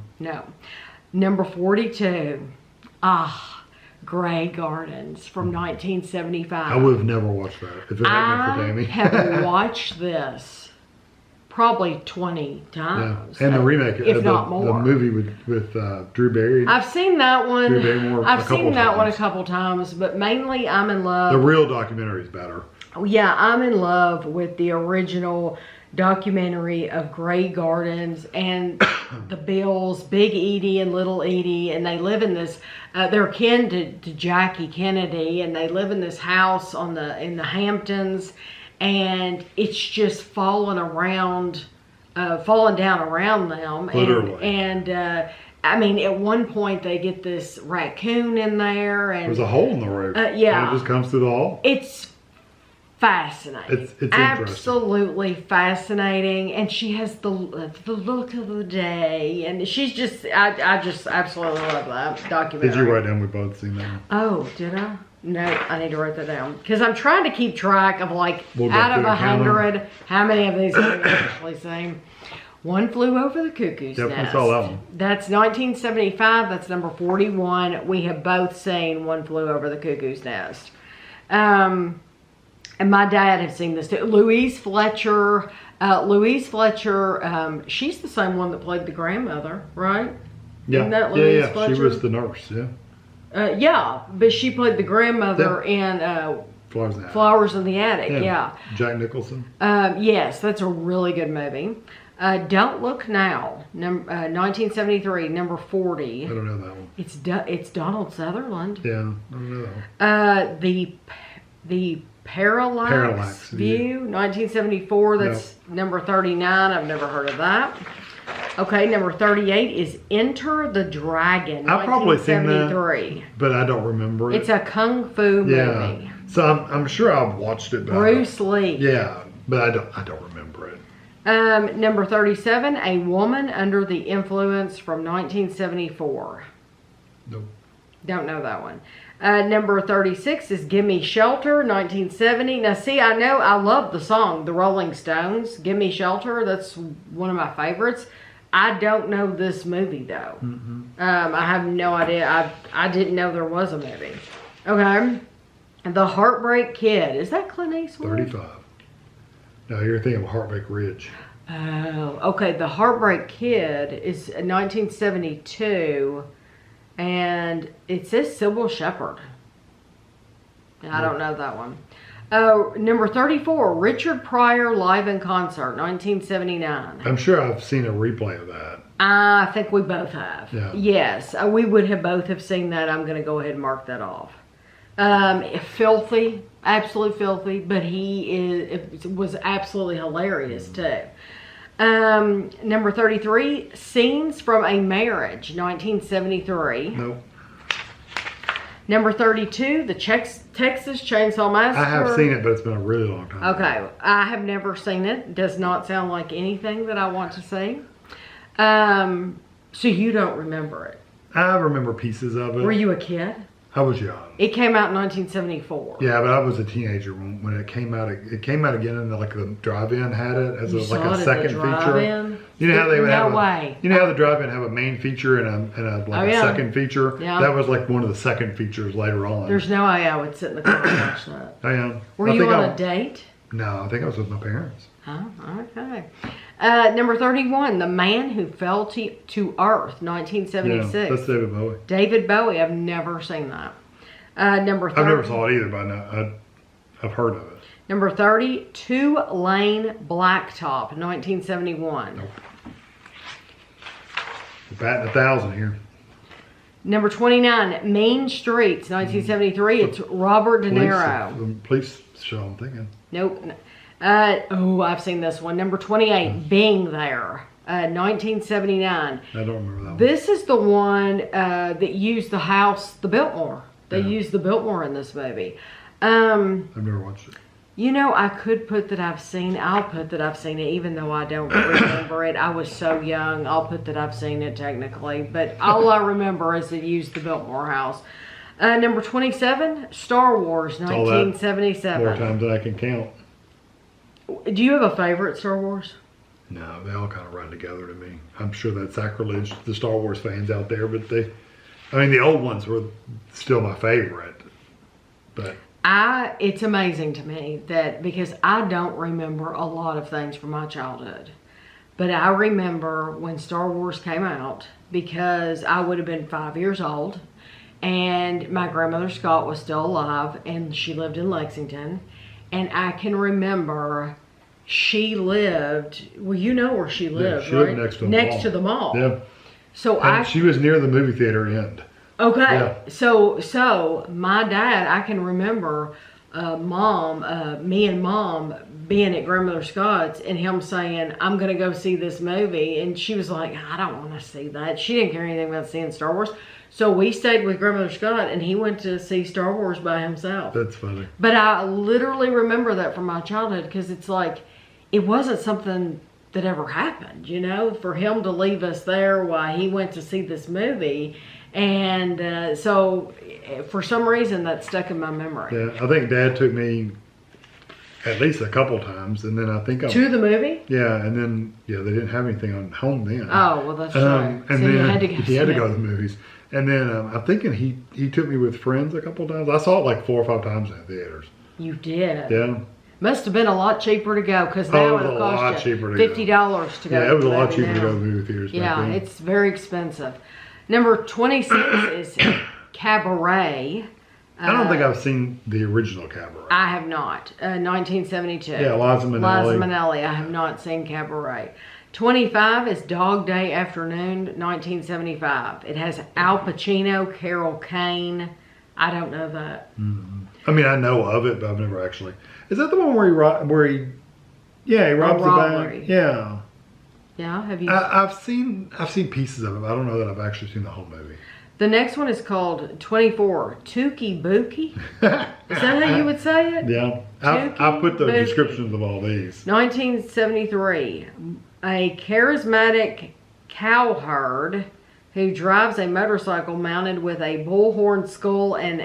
[SPEAKER 1] Number 42, Grey Gardens from 1975.
[SPEAKER 2] I would have never watched that if it hadn't been for Tammy.
[SPEAKER 1] I have watched this probably 20 times.
[SPEAKER 2] Yeah. And the remake,
[SPEAKER 1] if not more.
[SPEAKER 2] The movie with Drew Barrymore.
[SPEAKER 1] I've seen that one.
[SPEAKER 2] Drew Barrymore.
[SPEAKER 1] I've seen that one a couple times, but mainly I'm in love.
[SPEAKER 2] The real documentary is better.
[SPEAKER 1] Yeah, I'm in love with the original documentary of Grey Gardens and the Bills, Big Edie and Little Edie, and they live in this. They're kin to Jackie Kennedy, and they live in this house in the Hamptons. And it's just falling down around them.
[SPEAKER 2] Literally.
[SPEAKER 1] And I mean, at one point they get this raccoon in there, and
[SPEAKER 2] there's a hole in the roof.
[SPEAKER 1] Yeah,
[SPEAKER 2] and it just comes through the hole.
[SPEAKER 1] It's fascinating.
[SPEAKER 2] It's
[SPEAKER 1] absolutely fascinating, and she has the look of the day, and she's just I just absolutely love that documentary.
[SPEAKER 2] Did you write down we both seen that?
[SPEAKER 1] Oh, did I? No, I need to write that down because I'm trying to keep track of
[SPEAKER 2] We'll
[SPEAKER 1] out of 100, how many of these have we actually seen. One Flew Over the Cuckoo's Nest.
[SPEAKER 2] Definitely saw that one.
[SPEAKER 1] That's 1975. That's number 41. We have both seen One Flew Over the Cuckoo's Nest. And my dad had seen this too. Louise Fletcher, she's the same one that played the grandmother, right?
[SPEAKER 2] Yeah,
[SPEAKER 1] Isn't that Louise Fletcher?
[SPEAKER 2] She was the nurse, yeah.
[SPEAKER 1] Yeah, but she played the grandmother in Flowers in the Attic. Yeah.
[SPEAKER 2] Jack Nicholson.
[SPEAKER 1] Yes, that's a really good movie. Don't Look Now, 1973, number 40.
[SPEAKER 2] I don't know that one.
[SPEAKER 1] It's Donald Sutherland.
[SPEAKER 2] Yeah, I don't know that one.
[SPEAKER 1] The Parallax View, 1974. That's number 39. I've never heard of that. Okay, number 38 is Enter the Dragon.
[SPEAKER 2] I've probably seen that, but I don't remember it.
[SPEAKER 1] It's a kung fu movie.
[SPEAKER 2] So I'm sure I've watched it.
[SPEAKER 1] Bruce Lee.
[SPEAKER 2] Yeah, but I don't remember it.
[SPEAKER 1] Number 37, A Woman Under the Influence from 1974.
[SPEAKER 2] Nope.
[SPEAKER 1] Don't know that one. Number 36 is Gimme Shelter, 1970. Now, see, I love the song, The Rolling Stones, Gimme Shelter. That's one of my favorites. I don't know this movie, though.
[SPEAKER 2] Mm-hmm.
[SPEAKER 1] I have no idea. I didn't know there was a movie. Okay. The Heartbreak Kid. Is that Clint Eastwood?
[SPEAKER 2] 35. No, you're thinking of Heartbreak Ridge.
[SPEAKER 1] Oh, okay. The Heartbreak Kid is 1972. And it says Sybil Shepherd. I don't know that one. Number 34, Richard Pryor Live in Concert, 1979.
[SPEAKER 2] I'm sure I've seen a replay of that.
[SPEAKER 1] I think we both have.
[SPEAKER 2] Yeah.
[SPEAKER 1] Yes, we would have both have seen that. I'm going to go ahead and mark that off. Filthy, absolutely filthy, but it was absolutely hilarious too. Number 33, Scenes from a Marriage, 1973.
[SPEAKER 2] Nope.
[SPEAKER 1] Number 32, The Texas Chainsaw Massacre.
[SPEAKER 2] I have seen it, but it's been a really long time.
[SPEAKER 1] Okay, I have never seen it. Does not sound like anything that I want to see. So you don't remember it?
[SPEAKER 2] I remember pieces of it.
[SPEAKER 1] Were you a kid?
[SPEAKER 2] I was young.
[SPEAKER 1] It came out in 1974.
[SPEAKER 2] Yeah, but I was a teenager when it came out. It came out again, and like the drive-in had it as a second feature. You know how they would have you know how the drive-in have a main feature and a second feature.
[SPEAKER 1] Yeah.
[SPEAKER 2] That was like one of the second features later on.
[SPEAKER 1] There's no way I would sit in the car and watch that.
[SPEAKER 2] I am.
[SPEAKER 1] Were you on a date?
[SPEAKER 2] No, I think I was with my parents.
[SPEAKER 1] Oh, okay. Number 31, The Man Who Fell to Earth, 1976.
[SPEAKER 2] Yeah, that's David Bowie.
[SPEAKER 1] David Bowie. I've never seen that. Number 30,
[SPEAKER 2] I've never saw it either, but I've heard of it.
[SPEAKER 1] Number 30, Two Lane Blacktop, 1971.
[SPEAKER 2] Nope. We're batting 1,000 here.
[SPEAKER 1] Number 29, Mean Streets, 1973. It's Robert De Niro.
[SPEAKER 2] Police show, I'm thinking.
[SPEAKER 1] Nope. I've seen this one. Number 28, Being There, 1979.
[SPEAKER 2] I don't remember that one.
[SPEAKER 1] This is the one that used the house, the Biltmore. They used the Biltmore in this movie.
[SPEAKER 2] I've never watched it.
[SPEAKER 1] You know, I could put that I've seen. I'll put that I've seen it, even though I don't remember it. I was so young. I'll put that I've seen it technically, but all I remember is it used the Biltmore House. Number 27, Star Wars, 1977.
[SPEAKER 2] More times than I can count.
[SPEAKER 1] Do you have a favorite Star Wars?
[SPEAKER 2] No, they all kind of run together to me. I'm sure that's sacrilege to the Star Wars fans out there, but the old ones were still my favorite. But
[SPEAKER 1] It's amazing to me that, because I don't remember a lot of things from my childhood, but I remember when Star Wars came out, because I would have been 5 years old, and my grandmother Scott was still alive, and she lived in Lexington, and I can remember she lived, well, you know where she lived,
[SPEAKER 2] she
[SPEAKER 1] right?
[SPEAKER 2] lived next
[SPEAKER 1] to the mall.
[SPEAKER 2] Yeah.
[SPEAKER 1] So
[SPEAKER 2] she was near the movie theater end.
[SPEAKER 1] Okay,
[SPEAKER 2] yeah.
[SPEAKER 1] So my dad, I can remember me and mom being at Grandmother Scott's and him saying, I'm going to go see this movie. And she was like, I don't want to see that. She didn't care anything about seeing Star Wars. So we stayed with Grandmother Scott and he went to see Star Wars by himself.
[SPEAKER 2] That's funny.
[SPEAKER 1] But I literally remember that from my childhood, because it's like, it wasn't something that ever happened, you know, for him to leave us there while he went to see this movie. And so for some reason that stuck in my memory.
[SPEAKER 2] Yeah, I think Dad took me at least a couple times, and then I think
[SPEAKER 1] to the movie.
[SPEAKER 2] Yeah, and then they didn't have anything on home then.
[SPEAKER 1] Oh well, that's true.
[SPEAKER 2] And
[SPEAKER 1] so
[SPEAKER 2] then
[SPEAKER 1] you had to go.
[SPEAKER 2] He had to go to the movies, and then I'm thinking he took me with friends a couple times. I saw it like 4 or 5 times in the theaters.
[SPEAKER 1] You did.
[SPEAKER 2] Yeah.
[SPEAKER 1] Must have been a lot cheaper to go, because now
[SPEAKER 2] it was
[SPEAKER 1] it'll cost you $50 to go.
[SPEAKER 2] Yeah, it was a lot cheaper
[SPEAKER 1] now.
[SPEAKER 2] to go to the movie theaters.
[SPEAKER 1] Yeah, it's very expensive. Number 26 is Cabaret.
[SPEAKER 2] I don't think I've seen the original Cabaret.
[SPEAKER 1] I have not. 1972.
[SPEAKER 2] Yeah, Liza Minnelli.
[SPEAKER 1] Liza Minnelli. I have not seen Cabaret. 25 is Dog Day Afternoon, 1975. It has Al Pacino, Carol Kane. I don't know that.
[SPEAKER 2] Mm-hmm. I mean, I know of it, but I've never actually. Is that the one where he robs the bank? Yeah.
[SPEAKER 1] Yeah, have you?
[SPEAKER 2] I've seen pieces of it, but I don't know that I've actually seen the whole movie.
[SPEAKER 1] The next one is called 24, Tookie Bookie. Is that how you would say it?
[SPEAKER 2] Yeah. I've put the descriptions of all these.
[SPEAKER 1] 1973, a charismatic cowherd who drives a motorcycle mounted with a bullhorn skull and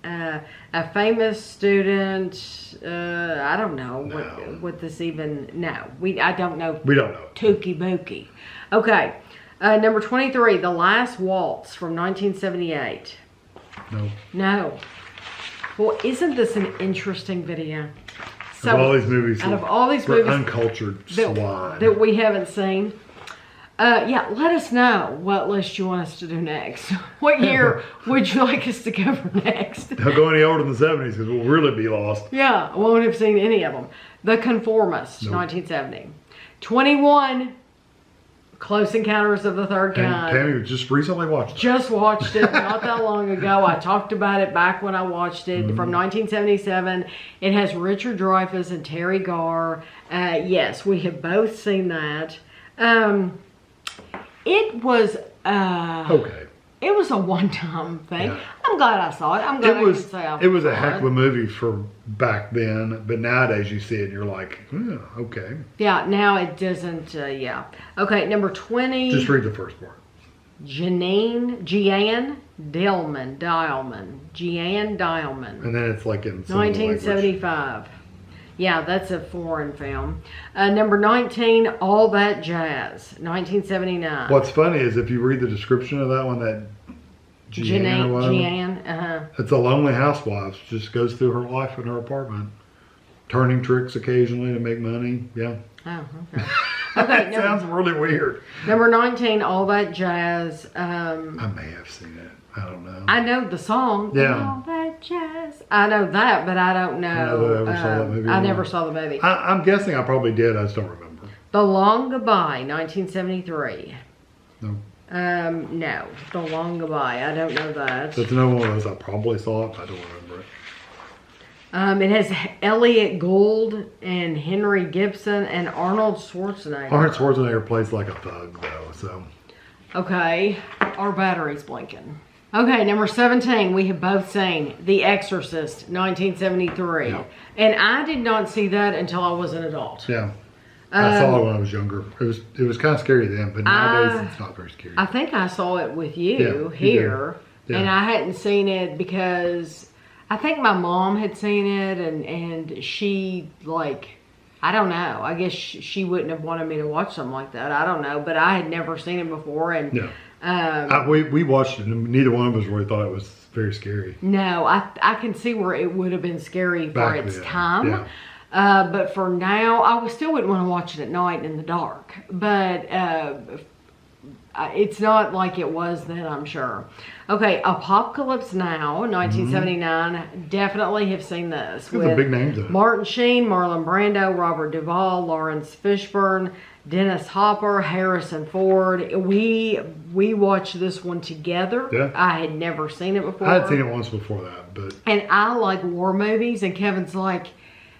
[SPEAKER 1] a famous student. I don't know what this even. No, I don't know.
[SPEAKER 2] We don't know.
[SPEAKER 1] Tookie Bookie. Okay. Number 23, The Last Waltz from 1978. No. Well, isn't this an interesting video?
[SPEAKER 2] So, all these movies.
[SPEAKER 1] Out of all these movies.
[SPEAKER 2] Uncultured swine.
[SPEAKER 1] That we haven't seen. Yeah, let us know what list you want us to do next. What year would you like us to cover next?
[SPEAKER 2] Don't go any older than the 70s, because we'll really be lost.
[SPEAKER 1] Yeah, I won't have seen any of them. The Conformist, 1970. 21, Close Encounters of the Third Kind.
[SPEAKER 2] Tammy just recently watched it.
[SPEAKER 1] Just watched it not that long ago. I talked about it back when I watched it, from 1977. It has Richard Dreyfuss and Terry Garr. Yes, we have both seen that. It was
[SPEAKER 2] okay.
[SPEAKER 1] It was a one-time thing.
[SPEAKER 2] Yeah.
[SPEAKER 1] I'm glad I saw it. I'm glad I can say
[SPEAKER 2] it was a heck of a movie for back then, but nowadays you see it and you're like, okay.
[SPEAKER 1] Yeah, now it doesn't. Yeah. Okay, number 20.
[SPEAKER 2] Just read the first part.
[SPEAKER 1] Jeanne Dielman.
[SPEAKER 2] And then it's like in
[SPEAKER 1] 1975. Yeah, that's a foreign film. Number 19, All That Jazz, 1979.
[SPEAKER 2] What's funny is if you read the description of that one, that Jeanne, it's a lonely housewife. Just goes through her life in her apartment, turning tricks occasionally to make money. Yeah.
[SPEAKER 1] Oh, okay. Okay.
[SPEAKER 2] Sounds really weird.
[SPEAKER 1] Number 19, All That Jazz.
[SPEAKER 2] I may have seen it. I don't know.
[SPEAKER 1] I know the song.
[SPEAKER 2] Yeah.
[SPEAKER 1] All That Jazz. I know that, but I don't know. I never saw the movie.
[SPEAKER 2] I'm guessing I probably did. I just don't remember.
[SPEAKER 1] The Long Goodbye, 1973.
[SPEAKER 2] No.
[SPEAKER 1] No. The Long Goodbye. I don't know that.
[SPEAKER 2] That's another one of those I probably saw it. I don't remember it.
[SPEAKER 1] It has Elliot Gould and Henry Gibson and Arnold Schwarzenegger.
[SPEAKER 2] Arnold Schwarzenegger plays like a thug, though, so.
[SPEAKER 1] Okay. Our battery's blinking. Okay, number 17, we have both seen The Exorcist, 1973.
[SPEAKER 2] Yeah.
[SPEAKER 1] And I did not see that until I was an adult.
[SPEAKER 2] Yeah. I saw it when I was younger. It was kind of scary then, but nowadays it's not very scary.
[SPEAKER 1] I think I saw it with you
[SPEAKER 2] Yeah,
[SPEAKER 1] here.
[SPEAKER 2] Yeah.
[SPEAKER 1] And I hadn't seen it because I think my mom had seen it and she, like, I don't know. I guess she wouldn't have wanted me to watch something like that. I don't know. But I had never seen it before. And
[SPEAKER 2] yeah. We watched it and neither one of us really thought it was very scary.
[SPEAKER 1] No, I can see where it would have been scary for its time.
[SPEAKER 2] Yeah.
[SPEAKER 1] But for now, I still wouldn't want to watch it at night in the dark. But it's not like it was then, I'm sure. Okay, Apocalypse Now, 1979. Definitely have seen this.
[SPEAKER 2] There's some big names in it.
[SPEAKER 1] Martin Sheen, Marlon Brando, Robert Duvall, Lawrence Fishburne, Dennis Hopper, Harrison Ford. We watched this one together.
[SPEAKER 2] Yeah.
[SPEAKER 1] I had never seen it before.
[SPEAKER 2] I had seen it once before that, but...
[SPEAKER 1] And I like war movies, and Kevin's like,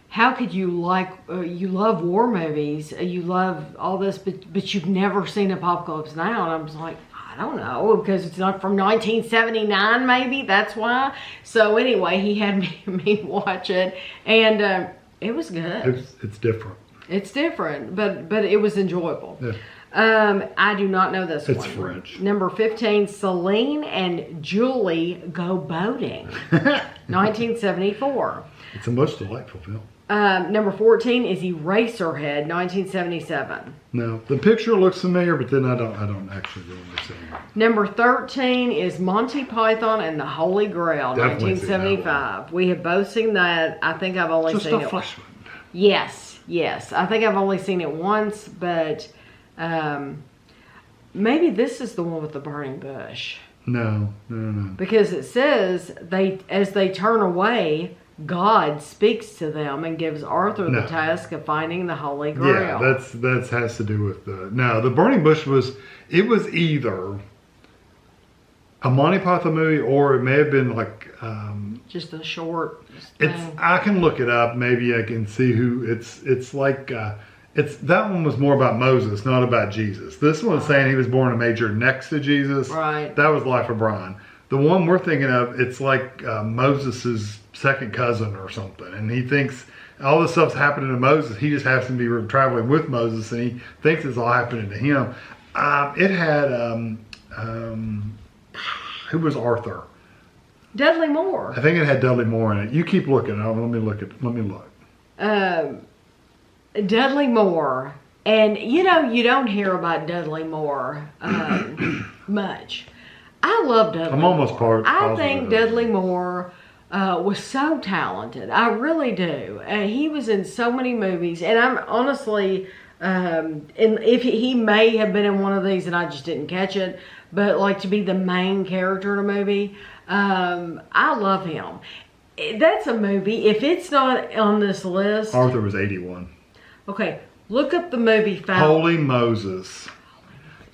[SPEAKER 1] how could you like, you love war movies, you love all this, but you've never seen Apocalypse Now? And I was like, I don't know, because it's not from 1979 maybe, that's why. So anyway, he had me watch it, and it was good.
[SPEAKER 2] It's different.
[SPEAKER 1] It's different, but it was enjoyable.
[SPEAKER 2] Yeah.
[SPEAKER 1] I do not know this one.
[SPEAKER 2] It's French.
[SPEAKER 1] Number 15, Celine and Julie Go Boating, 1974.
[SPEAKER 2] It's a most delightful film.
[SPEAKER 1] Number 14 is Eraserhead, 1977.
[SPEAKER 2] No, the picture looks familiar, but then I don't actually remember seeing it.
[SPEAKER 1] Number 13 is Monty Python and the Holy Grail,
[SPEAKER 2] Definitely
[SPEAKER 1] 1975. We have both seen that. I think I've only
[SPEAKER 2] Just
[SPEAKER 1] seen
[SPEAKER 2] a
[SPEAKER 1] it.
[SPEAKER 2] freshman.
[SPEAKER 1] Yes. I think I've only seen it once, but maybe this is the one with the burning bush.
[SPEAKER 2] No.
[SPEAKER 1] Because it says as they turn away, God speaks to them and gives Arthur the task of finding the Holy Grail.
[SPEAKER 2] Yeah, that has to do with the burning bush was either a Monty Python movie or it may have been like
[SPEAKER 1] just a short
[SPEAKER 2] thing. I can look it up. Maybe I can see who it's like. That one was more about Moses, not about Jesus. This one's saying he was born in a manger next to Jesus.
[SPEAKER 1] Right.
[SPEAKER 2] That was Life of Brian. The one we're thinking of, it's like Moses's second cousin or something, and he thinks all this stuff's happening to Moses. He just happens to be traveling with Moses, and he thinks it's all happening to him. It had who was Arthur?
[SPEAKER 1] Dudley Moore.
[SPEAKER 2] I think it had Dudley Moore in it. You keep looking. Let me look.
[SPEAKER 1] Dudley Moore, and you don't hear about Dudley Moore much. I love Dudley.
[SPEAKER 2] I'm almost
[SPEAKER 1] Moore.
[SPEAKER 2] positive.
[SPEAKER 1] I think Dudley Moore was so talented. I really do. He was in so many movies, and I'm honestly, and if he may have been in one of these and I just didn't catch it, but like to be the main character in a movie, I love him. That's a movie. If it's not on this list,
[SPEAKER 2] Arthur was 81.
[SPEAKER 1] Okay, look up the movie
[SPEAKER 2] Holy Moses.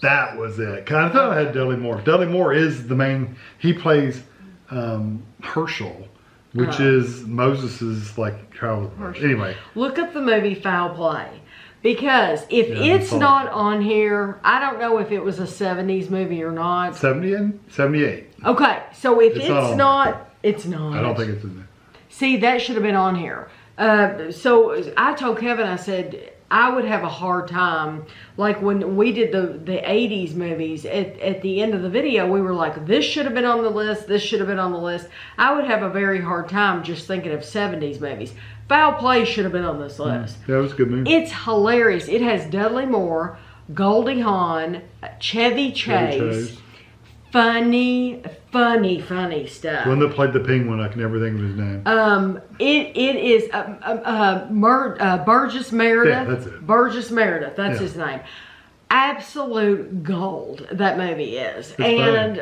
[SPEAKER 2] That was it. I thought I had Dudley Moore. Dudley Moore is the main. He plays Herschel, which is Moses's like child. Anyway,
[SPEAKER 1] look up the movie Foul Play, because if it's not on here, I don't know if it was a 70s movie or not.
[SPEAKER 2] 70 and 78.
[SPEAKER 1] Okay, so if it's not, it's not.
[SPEAKER 2] I don't think it's in there.
[SPEAKER 1] See, that should have been on here. So I told Kevin, I said, I would have a hard time, like when we did the 80s movies, at the end of the video, we were like, this should have been on the list, this should have been on the list. I would have a very hard time just thinking of 70s movies. Foul Play should have been on this list.
[SPEAKER 2] Yeah, it was a good movie.
[SPEAKER 1] It's hilarious. It has Dudley Moore, Goldie Hawn, Chevy Chase. Funny stuff.
[SPEAKER 2] The one that played the penguin, I can never think of his name.
[SPEAKER 1] It is Burgess Meredith.
[SPEAKER 2] Yeah, that's it.
[SPEAKER 1] Burgess Meredith, that's his name. Absolute gold, that movie is.
[SPEAKER 2] It's funny.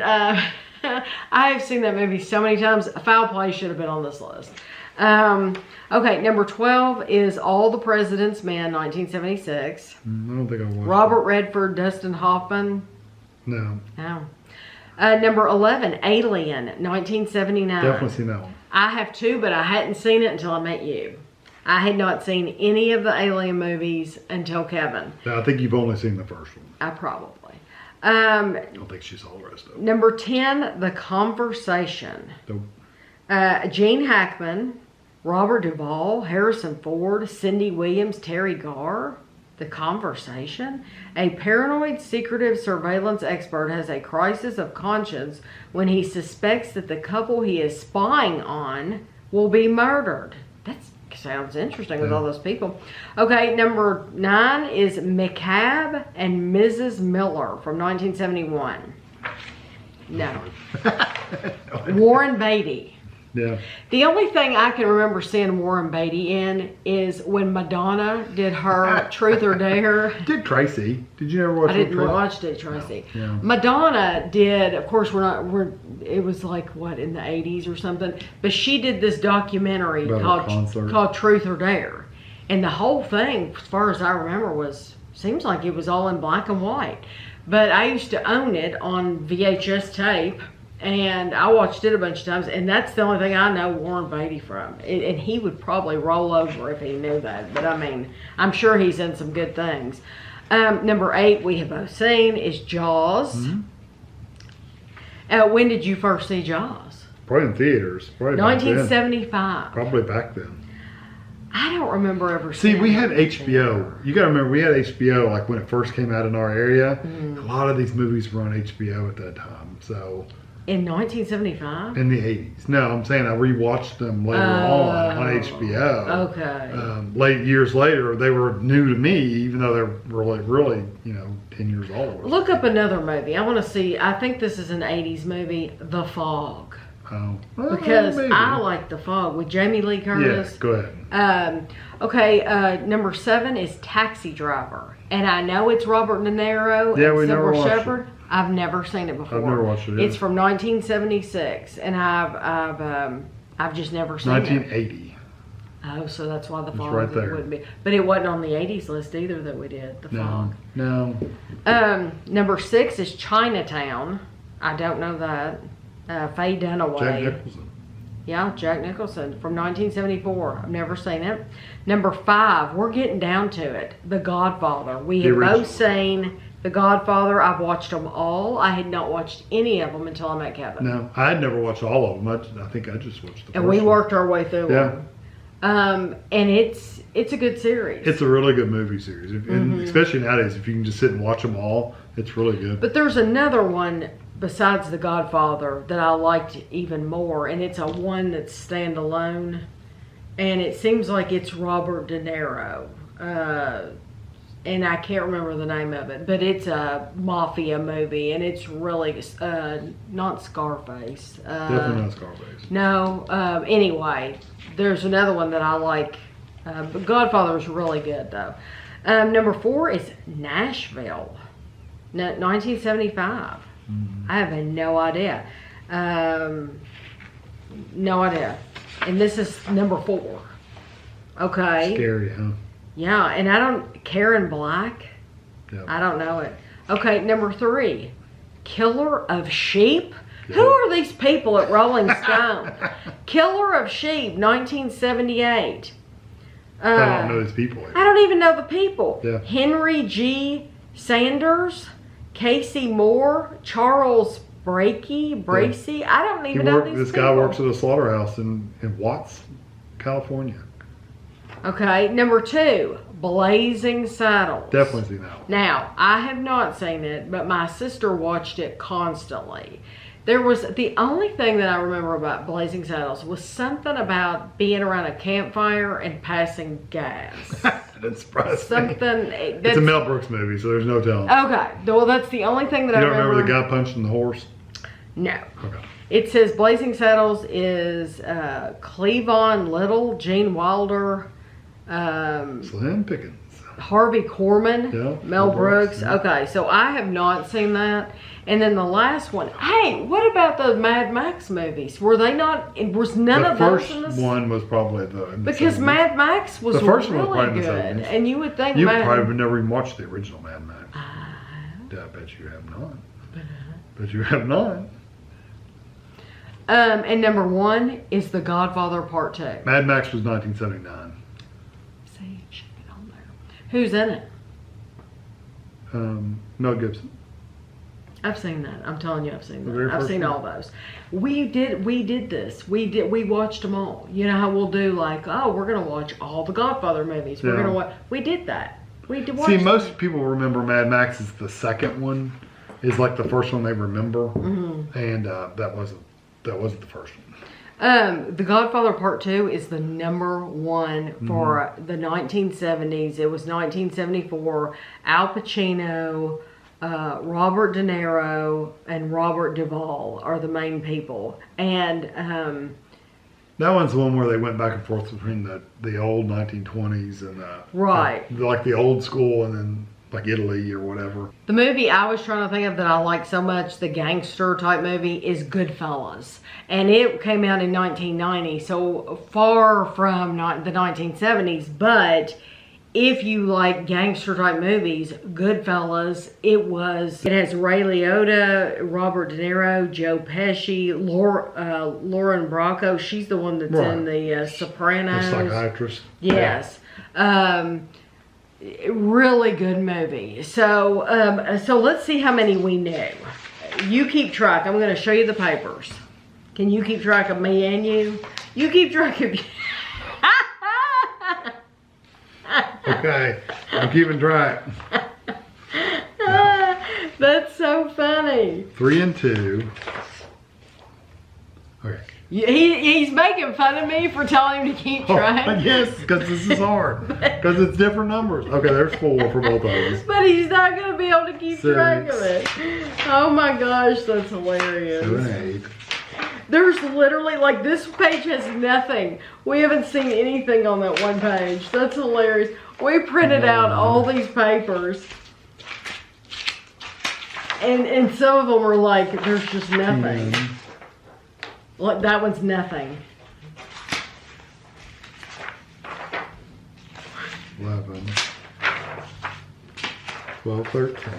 [SPEAKER 1] I have seen that movie so many times. Foul Play should have been on this list. Okay, number 12 is All the President's Men, 1976.
[SPEAKER 2] I don't think I watched
[SPEAKER 1] Robert Redford, Dustin Hoffman.
[SPEAKER 2] No.
[SPEAKER 1] Number 11, Alien, 1979.
[SPEAKER 2] Definitely seen that one.
[SPEAKER 1] I have too, but I hadn't seen it until I met you. I had not seen any of the Alien movies until Kevin.
[SPEAKER 2] I think you've only seen the first one.
[SPEAKER 1] Probably.
[SPEAKER 2] I don't think she saw the rest of it.
[SPEAKER 1] Number 10, The Conversation.
[SPEAKER 2] Nope.
[SPEAKER 1] Gene Hackman, Robert Duvall, Harrison Ford, Cindy Williams, Terry Garr. The Conversation. A paranoid, secretive surveillance expert has a crisis of conscience when he suspects that the couple he is spying on will be murdered. That sounds interesting with all those people. Okay, number 9 is McCabe and Mrs. Miller from 1971. No. Warren Beatty.
[SPEAKER 2] Yeah.
[SPEAKER 1] The only thing I can remember seeing Warren Beatty in is when Madonna did her Truth or Dare.
[SPEAKER 2] Did Tracy? Did you ever watch?
[SPEAKER 1] I didn't watch it, Tracy.
[SPEAKER 2] No. Yeah.
[SPEAKER 1] Madonna did. Of course, it was like what, in the 80s or something. But she did this documentary called Truth or Dare, and the whole thing, as far as I remember, seems like it was all in black and white. But I used to own it on VHS tape. And I watched it a bunch of times, and that's the only thing I know Warren Beatty from. And he would probably roll over if he knew that. But I mean, I'm sure he's in some good things. Number 8, we have both seen, is Jaws.
[SPEAKER 2] Mm-hmm.
[SPEAKER 1] When did you first see Jaws?
[SPEAKER 2] Probably in theaters. Probably
[SPEAKER 1] 1975.
[SPEAKER 2] Probably back then.
[SPEAKER 1] I don't remember ever seeing it.
[SPEAKER 2] See, we had HBO. You got to remember, we had HBO like when it first came out in our area. A lot of these movies were on HBO at that time. So...
[SPEAKER 1] In 1975?
[SPEAKER 2] In the 80s. No, I'm saying I rewatched them later on HBO.
[SPEAKER 1] Okay.
[SPEAKER 2] Years later, they were new to me, even though they're really, 10 years old.
[SPEAKER 1] Look up another movie. I want to see, I think this is an 80s movie, The Fog.
[SPEAKER 2] Oh. Well,
[SPEAKER 1] because
[SPEAKER 2] maybe.
[SPEAKER 1] I like The Fog with Jamie Lee Curtis.
[SPEAKER 2] Yeah, go ahead.
[SPEAKER 1] Okay, number 7 is Taxi Driver. And I know it's Robert De Niro
[SPEAKER 2] and
[SPEAKER 1] Sybil Shepherd. I've never seen it before.
[SPEAKER 2] I've never watched it.
[SPEAKER 1] It's from 1976, and I've just never seen
[SPEAKER 2] 1980.
[SPEAKER 1] Oh, so that's why The Fog
[SPEAKER 2] right there.
[SPEAKER 1] wouldn't be. But it wasn't on the 80s list either that we did. The Fog.
[SPEAKER 2] No.
[SPEAKER 1] Number 6 is Chinatown. I don't know that. Faye Dunaway.
[SPEAKER 2] Jack Nicholson.
[SPEAKER 1] Yeah, Jack Nicholson from 1974. I've never seen it. Number 5, we're getting down to it. The Godfather. We have both seen The Godfather. I've watched them all. I had not watched any of them until I met Kevin.
[SPEAKER 2] No, I had never watched all of them. I think I just watched the first one.
[SPEAKER 1] And we worked our way through
[SPEAKER 2] them.
[SPEAKER 1] And it's a good series.
[SPEAKER 2] It's a really good movie series. And especially nowadays, if you can just sit and watch them all, it's really good.
[SPEAKER 1] But there's another one besides The Godfather that I liked even more, and it's a one that's standalone, and it seems like it's Robert De Niro, and I can't remember the name of it, but it's a mafia movie, and it's really not Scarface.
[SPEAKER 2] Definitely not Scarface.
[SPEAKER 1] No. Anyway, there's another one that I like, but Godfather is really good though. Number 4 is Nashville, 1975. I have no idea. No idea. And this is number 4. Okay.
[SPEAKER 2] Scary, huh?
[SPEAKER 1] Yeah, and Karen Black?
[SPEAKER 2] Yep.
[SPEAKER 1] I don't know it. Okay, number 3. Killer of Sheep?
[SPEAKER 2] Yep.
[SPEAKER 1] Who are these people at Rolling Stone? Killer of Sheep, 1978.
[SPEAKER 2] I don't know these people.
[SPEAKER 1] I don't even know the people.
[SPEAKER 2] Yeah.
[SPEAKER 1] Henry G. Sanders, Casey Moore, Charles Bracy. Yeah. I don't even know these people.
[SPEAKER 2] This guy works at a slaughterhouse in Watts, California.
[SPEAKER 1] Okay, number 2, Blazing Saddles.
[SPEAKER 2] Definitely seen that one.
[SPEAKER 1] Now, I have not seen it, but my sister watched it constantly. The only thing that I remember about Blazing Saddles was something about being around a campfire and passing gas.
[SPEAKER 2] That's surprising.
[SPEAKER 1] It's
[SPEAKER 2] a Mel Brooks movie, so there's no telling.
[SPEAKER 1] Okay, well, that's the only thing that I remember.
[SPEAKER 2] You don't remember the guy punching the horse?
[SPEAKER 1] No.
[SPEAKER 2] Okay.
[SPEAKER 1] It says Blazing Saddles is Cleavon Little, Gene Wilder,
[SPEAKER 2] Slim Pickens,
[SPEAKER 1] Harvey Korman,
[SPEAKER 2] yeah,
[SPEAKER 1] Mel Brooks.
[SPEAKER 2] Yeah.
[SPEAKER 1] Okay, so I have not seen that. And then the last one. Hey, what about the Mad Max movies? Were they not? Was none of those in this?
[SPEAKER 2] The first one was probably
[SPEAKER 1] because Mad Max was
[SPEAKER 2] the first one was
[SPEAKER 1] really
[SPEAKER 2] probably
[SPEAKER 1] good, and you would think
[SPEAKER 2] you probably never even watched the original Mad Max.
[SPEAKER 1] I
[SPEAKER 2] bet you have not. But you have not.
[SPEAKER 1] And number 1 is The Godfather Part 2.
[SPEAKER 2] Mad Max was 1979.
[SPEAKER 1] See, check it on there. Who's in it?
[SPEAKER 2] Mel Gibson.
[SPEAKER 1] I've seen that. I'm telling you, I've seen
[SPEAKER 2] The very
[SPEAKER 1] that. I've
[SPEAKER 2] first
[SPEAKER 1] seen
[SPEAKER 2] one?
[SPEAKER 1] all those. We did this. We watched them all. You know how we'll do like, oh, we're gonna watch all the Godfather movies. We're
[SPEAKER 2] Yeah.
[SPEAKER 1] gonna watch. We did that. We did watch
[SPEAKER 2] See,
[SPEAKER 1] them.
[SPEAKER 2] most people remember Mad Max as the second one, is like the first one they remember, and that wasn't the first one.
[SPEAKER 1] The Godfather Part 2 is the #1 for the 1970s. It was 1974. Al Pacino, Robert De Niro, and Robert Duvall are the main people. And
[SPEAKER 2] That one's the one where they went back and forth between the old 1920s and
[SPEAKER 1] Right.
[SPEAKER 2] like the old school, and then like Italy or whatever.
[SPEAKER 1] the movie I was trying to think of that I like so much, the gangster type movie, is Goodfellas. And it came out in 1990, so far from the 1970s. But if you like gangster type movies, Goodfellas, it has Ray Liotta, Robert De Niro, Joe Pesci, Lauren Bracco. She's the one that's in the Sopranos.
[SPEAKER 2] The psychiatrist.
[SPEAKER 1] Yes. Really good movie. So let's see how many we knew. You keep track. I'm going to show you the papers. Can you keep track of me and you? You keep track of you.
[SPEAKER 2] Okay, I'm keeping track.
[SPEAKER 1] That's so funny.
[SPEAKER 2] 3 and 2. Okay.
[SPEAKER 1] He's making fun of me for telling him to keep track.
[SPEAKER 2] Oh, yes, because this is hard. Because it's different numbers. Okay, there's 4 for both of us.
[SPEAKER 1] But he's not going to be able to keep
[SPEAKER 2] 6.
[SPEAKER 1] track of it. Oh my gosh, that's hilarious.
[SPEAKER 2] 7 and 8.
[SPEAKER 1] There's literally, like, this page has nothing. We haven't seen anything on that one page. That's hilarious. We printed out all these papers. And some of them are like, there's just nothing. Like, that one's nothing.
[SPEAKER 2] 11. 12, 13.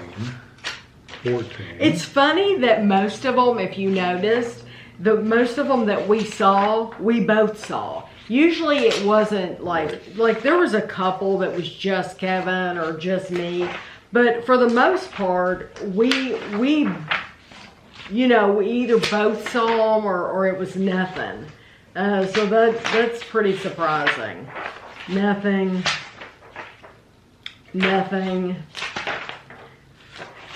[SPEAKER 2] 14.
[SPEAKER 1] It's funny that most of them, if you noticed, most of them that we saw, we both saw. Usually it wasn't like there was a couple that was just Kevin or just me, but for the most part, we either both saw them or it was nothing. So that's pretty surprising. Nothing.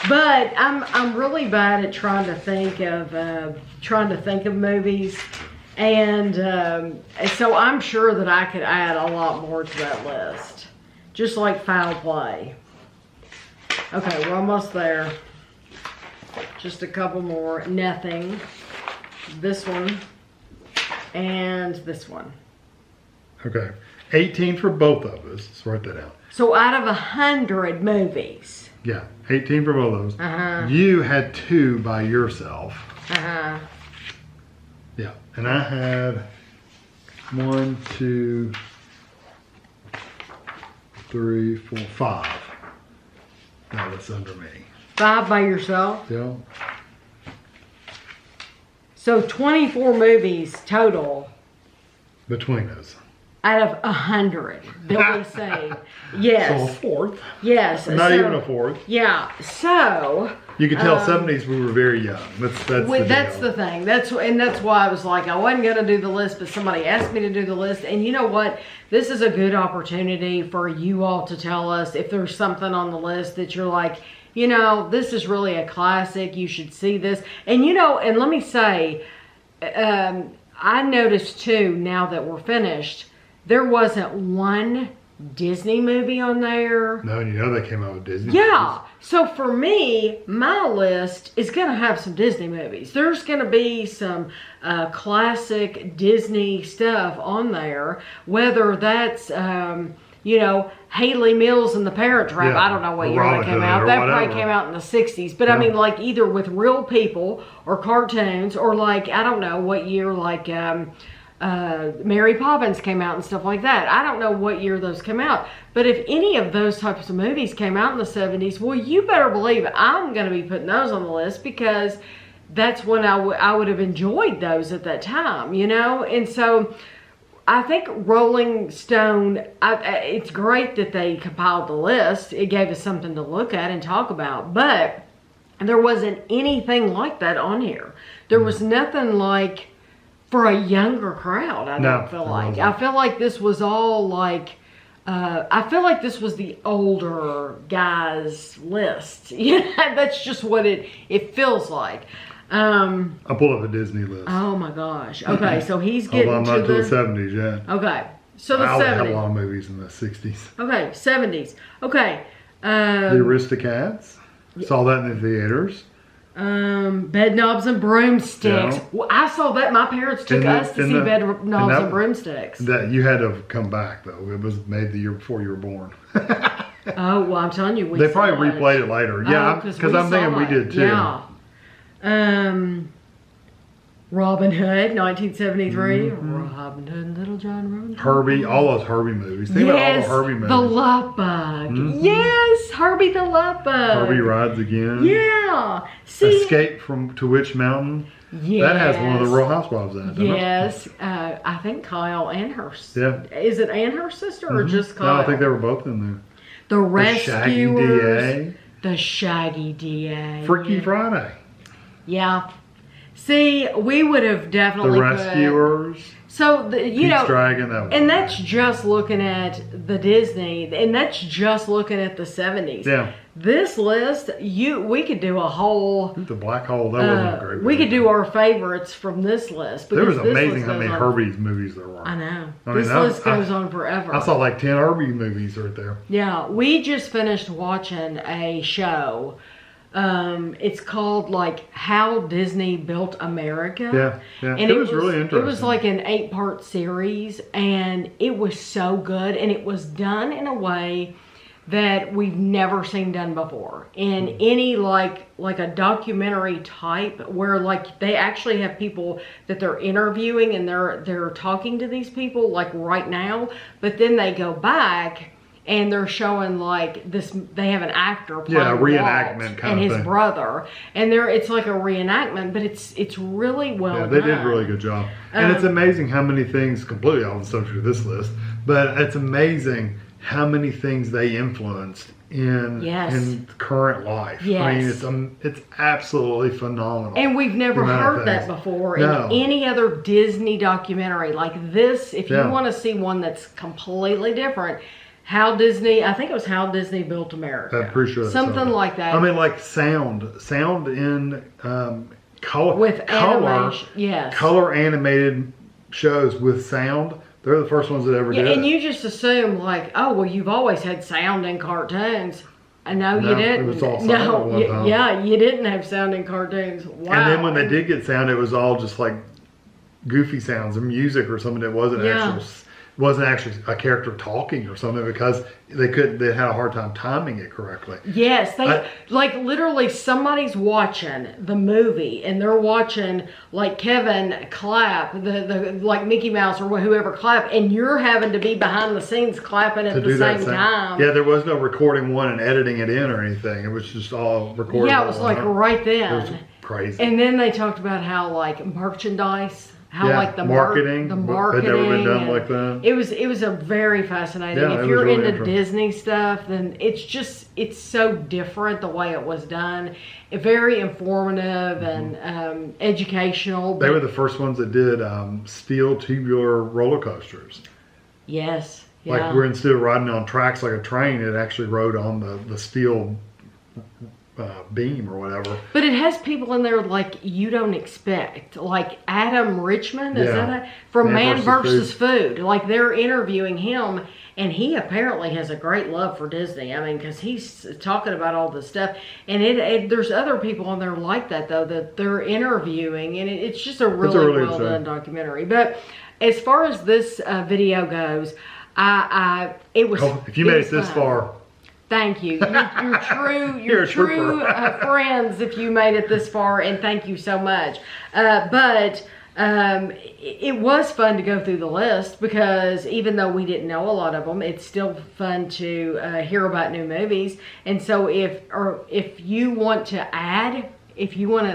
[SPEAKER 1] But I'm really bad at trying to think of movies, and so I'm sure that I could add a lot more to that list, just like Foul Play. Okay, we're almost there. Just a couple more. Nothing. This one and this one.
[SPEAKER 2] Okay, 18 for both of us. Let's write that out.
[SPEAKER 1] So out of 100 movies.
[SPEAKER 2] Yeah, 18 for both of those.
[SPEAKER 1] Uh-huh.
[SPEAKER 2] You had 2 by yourself.
[SPEAKER 1] Uh-huh.
[SPEAKER 2] Yeah, and I had 1, 2, 3, 4, 5. Now that's under me.
[SPEAKER 1] 5 by yourself.
[SPEAKER 2] Yeah.
[SPEAKER 1] So 24 movies total
[SPEAKER 2] Between us.
[SPEAKER 1] out of 100 that we see. Yes.
[SPEAKER 2] So a 4th.
[SPEAKER 1] Yes.
[SPEAKER 2] Not even a 4th.
[SPEAKER 1] Yeah. So
[SPEAKER 2] You could tell 70s we were very young. That's
[SPEAKER 1] the thing. That's why I was like, I wasn't gonna do the list, but somebody asked me to do the list. And you know what? This is a good opportunity for you all to tell us if there's something on the list that you're like, you know, this is really a classic. You should see this. And you know, and let me say, I noticed too, now that we're finished, there wasn't one Disney movie on there.
[SPEAKER 2] No, you know they came out with Disney.
[SPEAKER 1] Yeah. So for me, my list is going to have some Disney movies. There's going to be some classic Disney stuff on there, whether that's, Haley Mills and the Parent Trap.
[SPEAKER 2] Yeah.
[SPEAKER 1] I don't know what year
[SPEAKER 2] Robin
[SPEAKER 1] that came
[SPEAKER 2] Hood
[SPEAKER 1] out.
[SPEAKER 2] or
[SPEAKER 1] That
[SPEAKER 2] whatever.
[SPEAKER 1] probably came out in the 60s. But
[SPEAKER 2] Yeah.
[SPEAKER 1] I mean, like either with real people or cartoons or like, I don't know what year, like Mary Poppins came out and stuff like that. I don't know what year those came out. But if any of those types of movies came out in the 70s, well, you better believe I'm going to be putting those on the list because that's when I would have enjoyed those at that time, you know? And so I think Rolling Stone, it's great that they compiled the list. It gave us something to look at and talk about. But And there wasn't anything like that on here. There was nothing like for a younger crowd, I don't feel like. I feel like this was all like, I feel like this was the older guys list. Yeah, that's just what it feels like.
[SPEAKER 2] I'll pull up a Disney list.
[SPEAKER 1] Oh my gosh. Okay, so he's getting
[SPEAKER 2] I'm not to the 70s yet.
[SPEAKER 1] Okay, so the 70s.
[SPEAKER 2] I had a lot of movies in the 60s.
[SPEAKER 1] Okay, 70s. Okay.
[SPEAKER 2] The Aristocats. Saw that in the theaters.
[SPEAKER 1] Bed Knobs and Broomsticks.
[SPEAKER 2] Yeah.
[SPEAKER 1] Well, I saw that. My parents took us to see Bed Knobs and Broomsticks.
[SPEAKER 2] That you had to come back though. It was made the year before you were born.
[SPEAKER 1] Oh well, I'm telling you,
[SPEAKER 2] they probably replayed it later. Yeah, because I'm thinking we did too.
[SPEAKER 1] Yeah. Robin Hood, 1973. Robin Hood and Little John Robin Hood.
[SPEAKER 2] Herbie, all those Herbie movies. Think about all the Herbie movies.
[SPEAKER 1] The Love Bug. Yes, Herbie the Love Bug.
[SPEAKER 2] Herbie Rides Again.
[SPEAKER 1] Yeah. See,
[SPEAKER 2] Escape from to Witch Mountain.
[SPEAKER 1] Yes.
[SPEAKER 2] That has one of the Real Housewives in it, doesn't it?
[SPEAKER 1] Yes. I think Kyle and her.
[SPEAKER 2] Yeah.
[SPEAKER 1] Is it and her sister or just Kyle?
[SPEAKER 2] No, I think they were both in there.
[SPEAKER 1] The Rescuers.
[SPEAKER 2] Shaggy DA.
[SPEAKER 1] The Shaggy DA.
[SPEAKER 2] Freaky Friday.
[SPEAKER 1] Yeah. See, we would have definitely
[SPEAKER 2] The Rescuers.
[SPEAKER 1] So, you know,
[SPEAKER 2] Dragon, that
[SPEAKER 1] and that's just looking at the Disney, and that's just looking at the 70s.
[SPEAKER 2] Yeah.
[SPEAKER 1] This list, we could do a whole...
[SPEAKER 2] The Black Hole, that wasn't a great movie.
[SPEAKER 1] We could do our favorites from this list.
[SPEAKER 2] There was amazing how many Herbie movies there were.
[SPEAKER 1] I know. This list goes on forever.
[SPEAKER 2] I saw like 10 Herbie movies right there.
[SPEAKER 1] Yeah, we just finished watching a show. It's called like How Disney Built America.
[SPEAKER 2] Yeah.
[SPEAKER 1] And
[SPEAKER 2] it was really interesting.
[SPEAKER 1] It was like an 8-part series, and it was so good, and it was done in a way that we've never seen done before in any like a documentary type, where like they actually have people that they're interviewing and they're talking to these people like right now, but then they go back and they're showing like this, they have an actor playing
[SPEAKER 2] a reenactment
[SPEAKER 1] Walt
[SPEAKER 2] kind
[SPEAKER 1] and
[SPEAKER 2] of
[SPEAKER 1] his
[SPEAKER 2] thing.
[SPEAKER 1] brother, and it's like a reenactment, but it's really well done.
[SPEAKER 2] They did a really good job. And it's amazing how many things, completely off the subject of this list, but it's amazing how many things they influenced in current life.
[SPEAKER 1] Yes.
[SPEAKER 2] I mean, it's absolutely phenomenal.
[SPEAKER 1] And we've never heard that before in any other Disney documentary. Like this, if you want to see one that's completely different, I think it was How Disney Built America.
[SPEAKER 2] I'm pretty sure that's
[SPEAKER 1] something like that.
[SPEAKER 2] I mean, like sound in color.
[SPEAKER 1] With animation, yes.
[SPEAKER 2] Color animated shows with sound. They're the first ones that ever did it.
[SPEAKER 1] And you just assume like, oh, well, you've always had sound in cartoons. No, you didn't.
[SPEAKER 2] It was all sound at one time.
[SPEAKER 1] Yeah, you didn't have sound in cartoons. Wow.
[SPEAKER 2] And then when they did get sound, it was all just like goofy sounds or music or something that wasn't actually a character talking or something, because they had a hard time timing it correctly.
[SPEAKER 1] Yes, like literally somebody's watching the movie and they're watching like Kevin clap, the like Mickey Mouse or whoever clap, and you're having to be behind the scenes clapping at the same time.
[SPEAKER 2] Yeah, there was no recording one and editing it in or anything. It was just all recorded.
[SPEAKER 1] Yeah, it was like right then.
[SPEAKER 2] It was crazy.
[SPEAKER 1] And then they talked about how like merchandise, like the
[SPEAKER 2] marketing,
[SPEAKER 1] the marketing
[SPEAKER 2] had never been done like that.
[SPEAKER 1] It was a very fascinating.
[SPEAKER 2] Yeah,
[SPEAKER 1] if you're
[SPEAKER 2] really
[SPEAKER 1] into Disney stuff, then it's so different the way it was done. Very informative and educational.
[SPEAKER 2] They were the first ones that did steel tubular roller coasters.
[SPEAKER 1] Yes. Yeah.
[SPEAKER 2] Like where instead of riding on tracks like a train, it actually rode on the steel beam or whatever.
[SPEAKER 1] But it has people in there like you don't expect, like Adam Richman, from Man vs. Food. Like they're interviewing him, and he apparently has a great love for Disney. I mean, because he's talking about all this stuff, and there's other people on there like that though that they're interviewing, and it's just a really well done documentary. But as far as this video goes, it was.
[SPEAKER 2] If you made it this far.
[SPEAKER 1] Thank you. You're true friends if you made it this far, and thank you so much. But it was fun to go through the list, because even though we didn't know a lot of them, it's still fun to hear about new movies. And so if you want to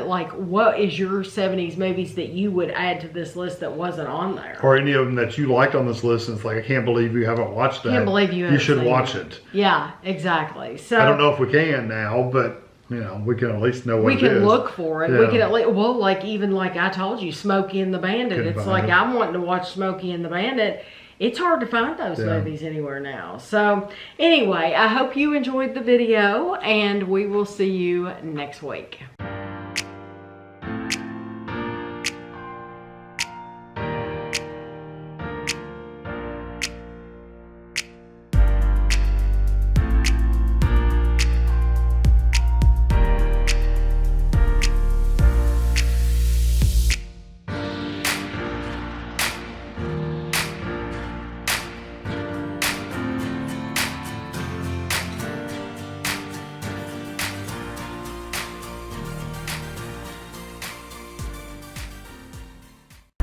[SPEAKER 1] like, what is your 70s movies that you would add to this list that wasn't on there?
[SPEAKER 2] Or any of them that you liked on this list, and it's like, I can't believe you haven't watched that.
[SPEAKER 1] Can't believe you haven't
[SPEAKER 2] should
[SPEAKER 1] seen
[SPEAKER 2] watch
[SPEAKER 1] it.
[SPEAKER 2] it.
[SPEAKER 1] Yeah, exactly. So
[SPEAKER 2] I don't know if we can now, but you know, we can at least know what
[SPEAKER 1] we
[SPEAKER 2] it
[SPEAKER 1] can
[SPEAKER 2] is.
[SPEAKER 1] look for it.
[SPEAKER 2] Yeah.
[SPEAKER 1] We can at least, well, like even like I told you, Smokey and the Bandit.
[SPEAKER 2] Couldn't
[SPEAKER 1] It's
[SPEAKER 2] find
[SPEAKER 1] like
[SPEAKER 2] it.
[SPEAKER 1] I'm wanting to watch Smokey and the Bandit. It's hard to find those
[SPEAKER 2] Yeah.
[SPEAKER 1] movies anywhere now. So anyway, I hope you enjoyed the video, and we will see you next week.